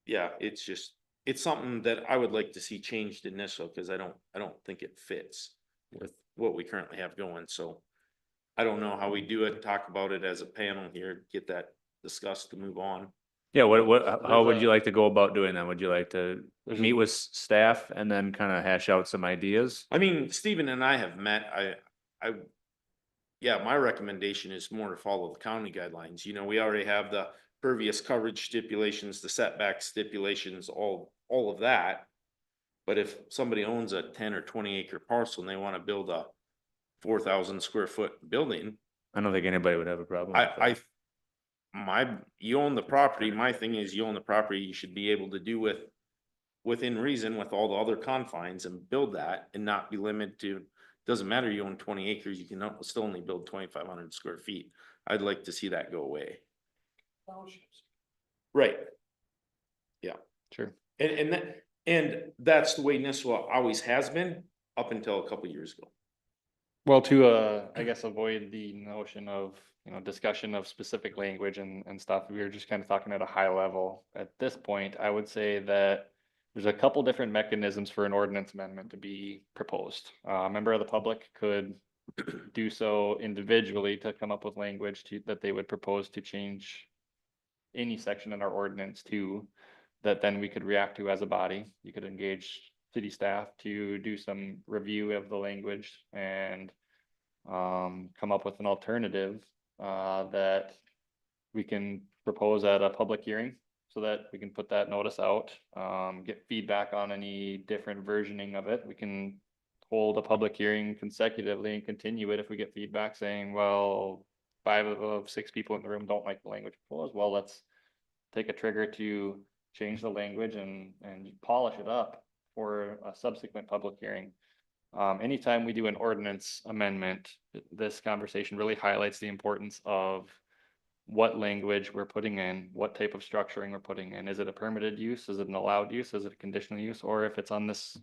Yeah, it's just, it's something that I would like to see changed in this, because I don't think it fits with what we currently have going, so. I don't know how we do it, talk about it as a panel here, get that discussed to move on. Yeah, how There's would a- you like to go about doing that? Would you like to There's a- meet with staff and then kind of hash out some ideas? I mean, Steven and I have met, yeah, my recommendation is more to follow the county guidelines, you know, we already have the pervious coverage stipulations, the setback stipulations, all of that. But if somebody owns a 10 or 20 acre parcel and they wanna build a 4,000 square foot building, I don't think anybody would have a problem with that. you own the property, my thing is, you own the property, you should be able to do within reason with all the other confines and build that and not be limited to, doesn't matter, you own 20 acres, you can still only build 2,500 square feet. I'd like to see that go away. Right. Yeah. sure. And that's the way Nisswa always has been up until a couple years ago. Well, to, I guess, avoid the notion of, you know, discussion of specific language and stuff, we were just kind of talking at a high level. At this point, I would say that there's a couple different mechanisms for an ordinance amendment to be proposed. A member of the public could do so individually to come up with language that they would propose to change any section in our ordinance to, that then we could react to as a body. You could engage city staff to do some review of the language and come up with an alternative that we can propose at a public hearing, so that we can put that notice out, get feedback on any different versioning of it. We can hold a public hearing consecutively and continue it if we get feedback saying, well, 5 of 6 people in the room don't like the language proposed. Well, let's take a trigger to change the language and polish it up for a subsequent public hearing. Anytime we do an ordinance amendment, this conversation really highlights the importance of what language we're putting in, what type of structuring we're putting in. Is it a permitted use? Is it an allowed use? Is it a conditional use? Or if it's on this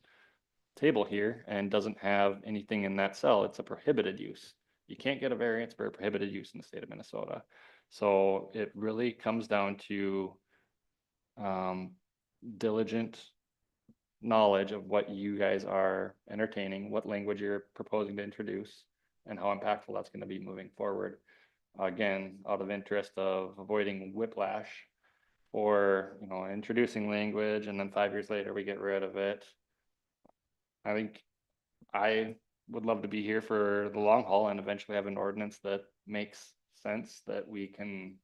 table here and doesn't have anything in that cell, it's a prohibited use. You can't get a variance for a prohibited use in the state of Minnesota. So it really comes down to diligent knowledge of what you guys are entertaining, what language you're proposing to introduce, and how impactful that's going to be moving forward. Again, out of interest of avoiding whiplash or, you know, introducing language and then 5 years later we get rid of it. I think I would love to be here for the long haul and eventually have an ordinance that makes sense that we can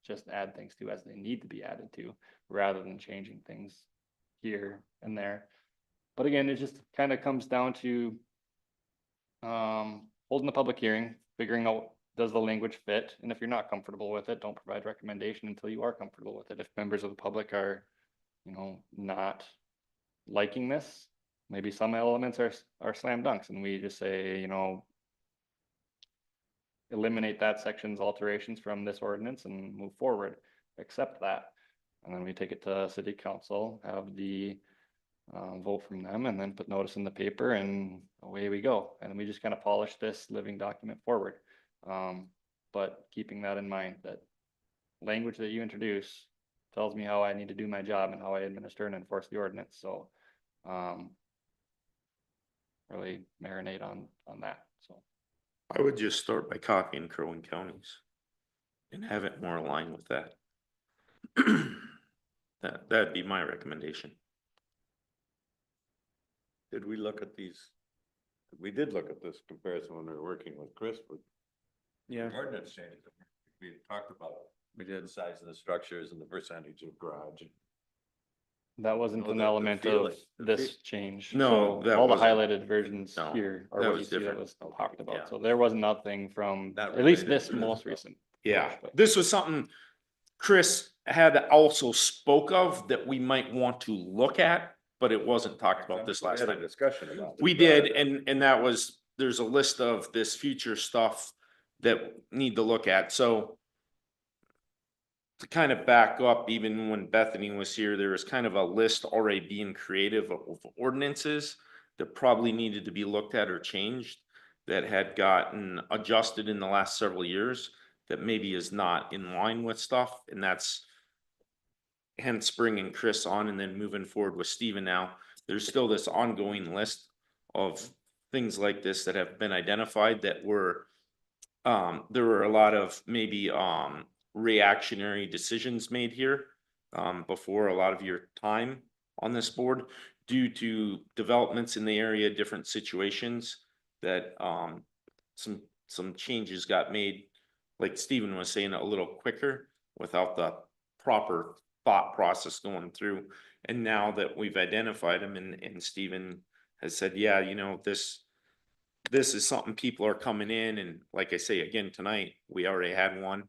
just add things to as they need to be added to, rather than changing things here and there. But again, it just kind of comes down to holding the public hearing, figuring out, does the language fit? And if you're not comfortable with it, don't provide recommendation until you are comfortable with it. If members of the public are, you know, not liking this, maybe some elements are slam dunks and we just say, you know, eliminate that section's alterations from this ordinance and move forward, accept that. And then we take it to city council, have the vote from them, and then put notice in the paper and away we go. And then we just kind of polish this living document forward. But keeping that in mind, that language that you introduce tells me how I need to do my job and how I administer and enforce the ordinance. So really marinate on that. So I would just start by copying Crow Wing counties and have it more aligned with that. That'd be my recommendation. Did we look at these? We did look at this comparison when we were working with Chris, but Yeah, ordinance changes. We had talked about we did. the size of the structures and the percentage of garage. that wasn't No, an the element feeling- of the this change. No, So that all the wasn't. highlighted versions No, here are that what you was see that different. was talked Yeah. about. So there was nothing from, Not at least related this to this most stuff. recent. Yeah, push, but- this was something Chris had also spoke of that we might want to look at, but it wasn't talked about this last We had a time. discussion about it. We did, and that was, there's a list of this future stuff that need to look at, so. To kind of back up, even when Bethany was here, there was kind of a list already being creative of ordinances that probably needed to be looked at or changed, that had gotten adjusted in the last several years, that maybe is not in line with stuff, and that's hence bringing Chris on and then moving forward with Steven now. There's still this ongoing list of things like this that have been identified that were, there were a lot of maybe, reactionary decisions made here, before a lot of your time on this board due to developments in the area, different situations that, some changes got made, like Stephen was saying, a little quicker without the proper thought process going through. And now that we've identified them and Stephen has said, yeah, you know, this is something people are coming in, and like I say, again, tonight, we already had one.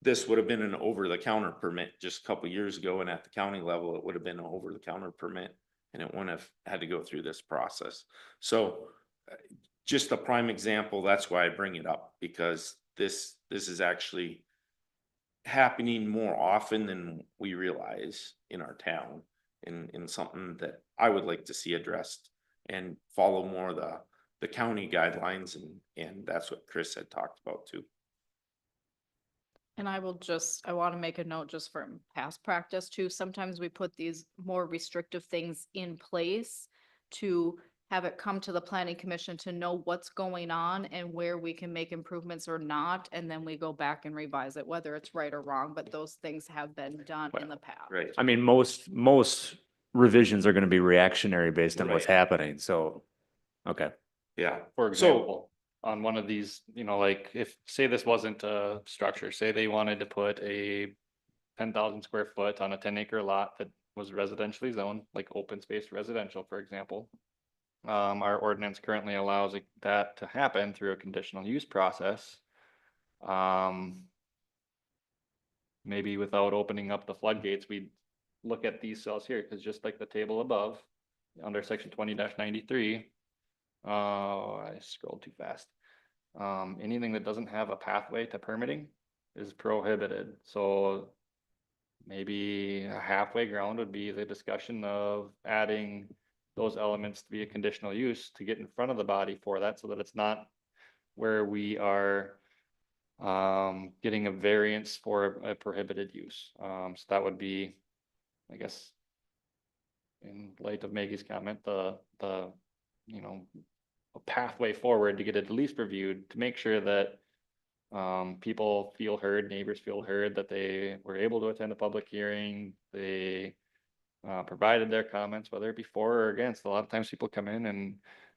This would have been an over-the-counter permit just a couple years ago, and at the county level, it would have been an over-the-counter permit, and it wouldn't have had to go through this process. So just a prime example, that's why I bring it up, because this is actually happening more often than we realize in our town, in something that I would like to see addressed and follow more of the county guidelines, and that's what Chris had talked about too. And I want to make a note just from past practice too. Sometimes we put these more restrictive things in place to have it come to the planning commission to know what's going on and where we can make improvements or not. And then we go back and revise it, whether it's right or wrong, but those things have been done in the past. Right. I mean, most revisions are gonna be reactionary based on what's Right. happening, so, okay. Yeah. For So- example, on one of these, you know, like if, say this wasn't a structure, say they wanted to put a 10,000 square foot on a 10-acre lot that was residentially zoned, like open space residential, for example. Our ordinance currently allows that to happen through a conditional use process. Maybe without opening up the floodgates, we look at these cells here, because just like the table above, under section 20-93, I scrolled too fast. Anything that doesn't have a pathway to permitting is prohibited, so maybe a halfway ground would be the discussion of adding those elements to be a conditional use to get in front of the body for that, so that it's not where we are getting a variance for a prohibited use. So that would be, I guess, in light of Maggie's comment, you know, a pathway forward to get it at least reviewed, to make sure that people feel heard, neighbors feel heard, that they were able to attend a public hearing, they provided their comments, whether it be for or against. A lot of times people come in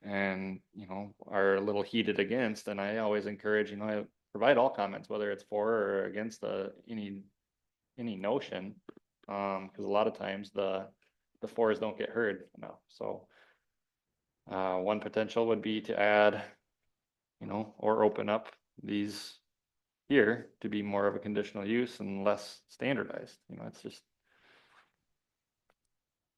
and, you know, are a little heated against, and I always encourage, you know, I provide all comments, whether it's for or against any notion. Because a lot of times the fours don't get heard enough. So one potential would be to add, you know, or open up these here to be more of a conditional use and less standardized. You know, it's just,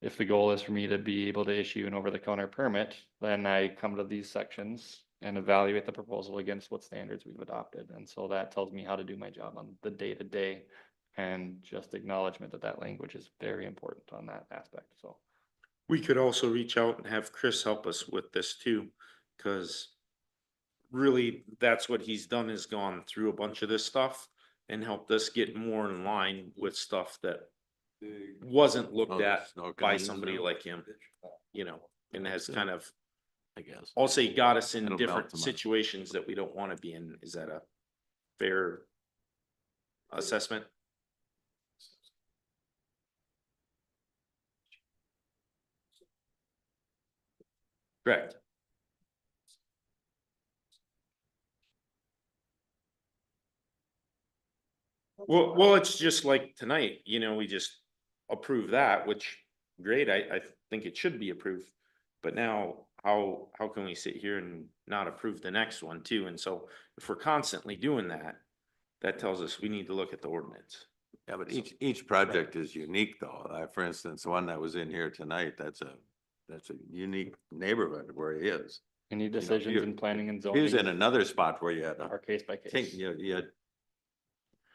if the goal is for me to be able to issue an over-the-counter permit, then I come to these sections and evaluate the proposal against what standards we've adopted. And so that tells me how to do my job on the day-to-day, and just acknowledgement that that language is very important on that aspect. So We could also reach out and have Chris help us with this too, because really that's what he's done, is gone through a bunch of this stuff and helped us get more in line with stuff that wasn't looked at by somebody like him, you know, and has kind of, I guess. I'll say, got us in It'll different melt them out. situations that we don't want to be in. Is that a fair assessment? Correct. Well, it's just like tonight, you know, we just approve that, which great, I think it should be approved. But now, how can we sit here and not approve the next one too? And so if we're constantly doing that, that tells us we need to look at the ordinance. Yeah, but each project is unique though. For instance, the one that was in here tonight, that's a unique neighborhood where he is. any You know, decisions in planning and zoning. He was in another spot where you had Are case by case. you had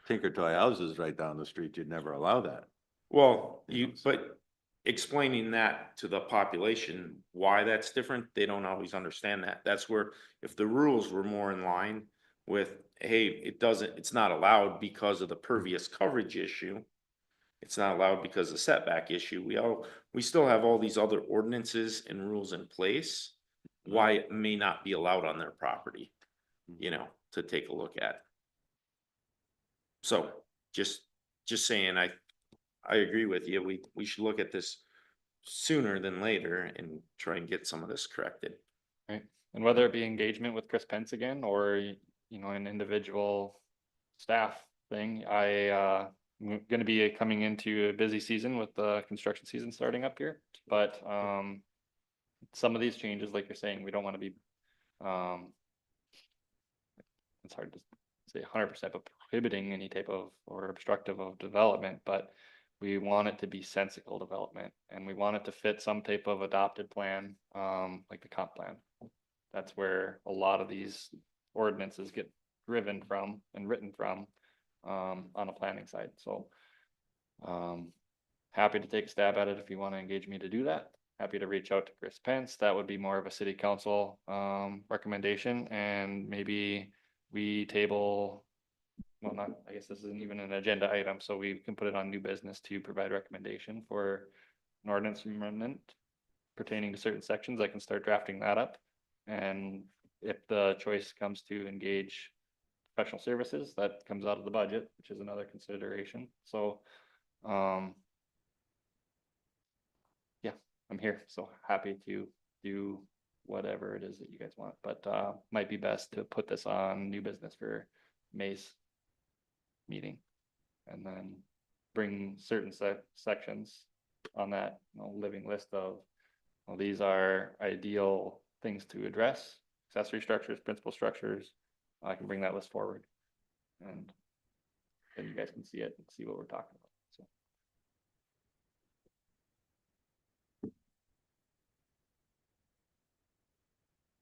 Tinker Toy houses right down the street. You'd never allow that. Well, You know, but explaining that to the population, why that's different, they don't always understand that. That's where, if the rules were more in line with, hey, it's not allowed because of the pervious coverage issue. It's not allowed because of setback issue. We still have all these other ordinances and rules in place, why it may not be allowed on their property, you know, to take a look at. So just saying, I agree with you. We should look at this sooner than later and try and get some of this corrected. Right, and whether it be engagement with Chris Pence again, or, you know, an individual staff thing, I'm gonna be coming into a busy season with the construction season starting up here, but, some of these changes, like you're saying, we don't wanna be, it's hard to say 100%, but prohibiting any type of, or obstructive of development, but we want it to be sensical development, and we want it to fit some type of adopted plan, like the comp plan. That's where a lot of these ordinances get driven from and written from, on the planning side. So happy to take a stab at it if you want to engage me to do that. Happy to reach out to Chris Pence. That would be more of a city council recommendation, and maybe we table, well, not, I guess this isn't even an agenda item, so we can put it on new business to provide recommendation for an ordinance amendment pertaining to certain sections. I can start drafting that up. And if the choice comes to engage professional services, that comes out of the budget, which is another consideration. So, yeah, I'm here. So happy to do whatever it is that you guys want, but might be best to put this on new business for May's meeting, and then bring certain sections on that, you know, living list of, well, these are ideal things to address, accessory structures, principal structures. I can bring that list forward, and then you guys can see it and see what we're talking about. So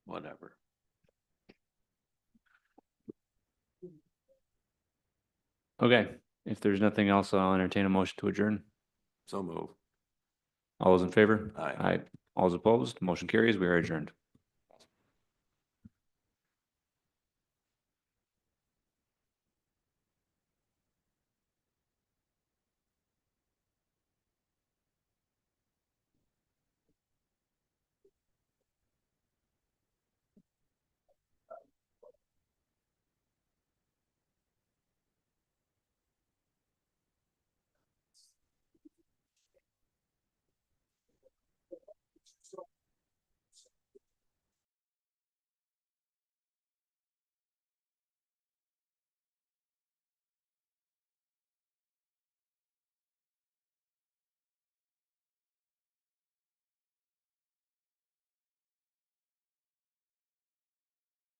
whatever. Okay, if there's nothing else, I'll entertain a motion to adjourn. So move. All those in favor? Aye. Aye. All those opposed, motion carries. We are adjourned.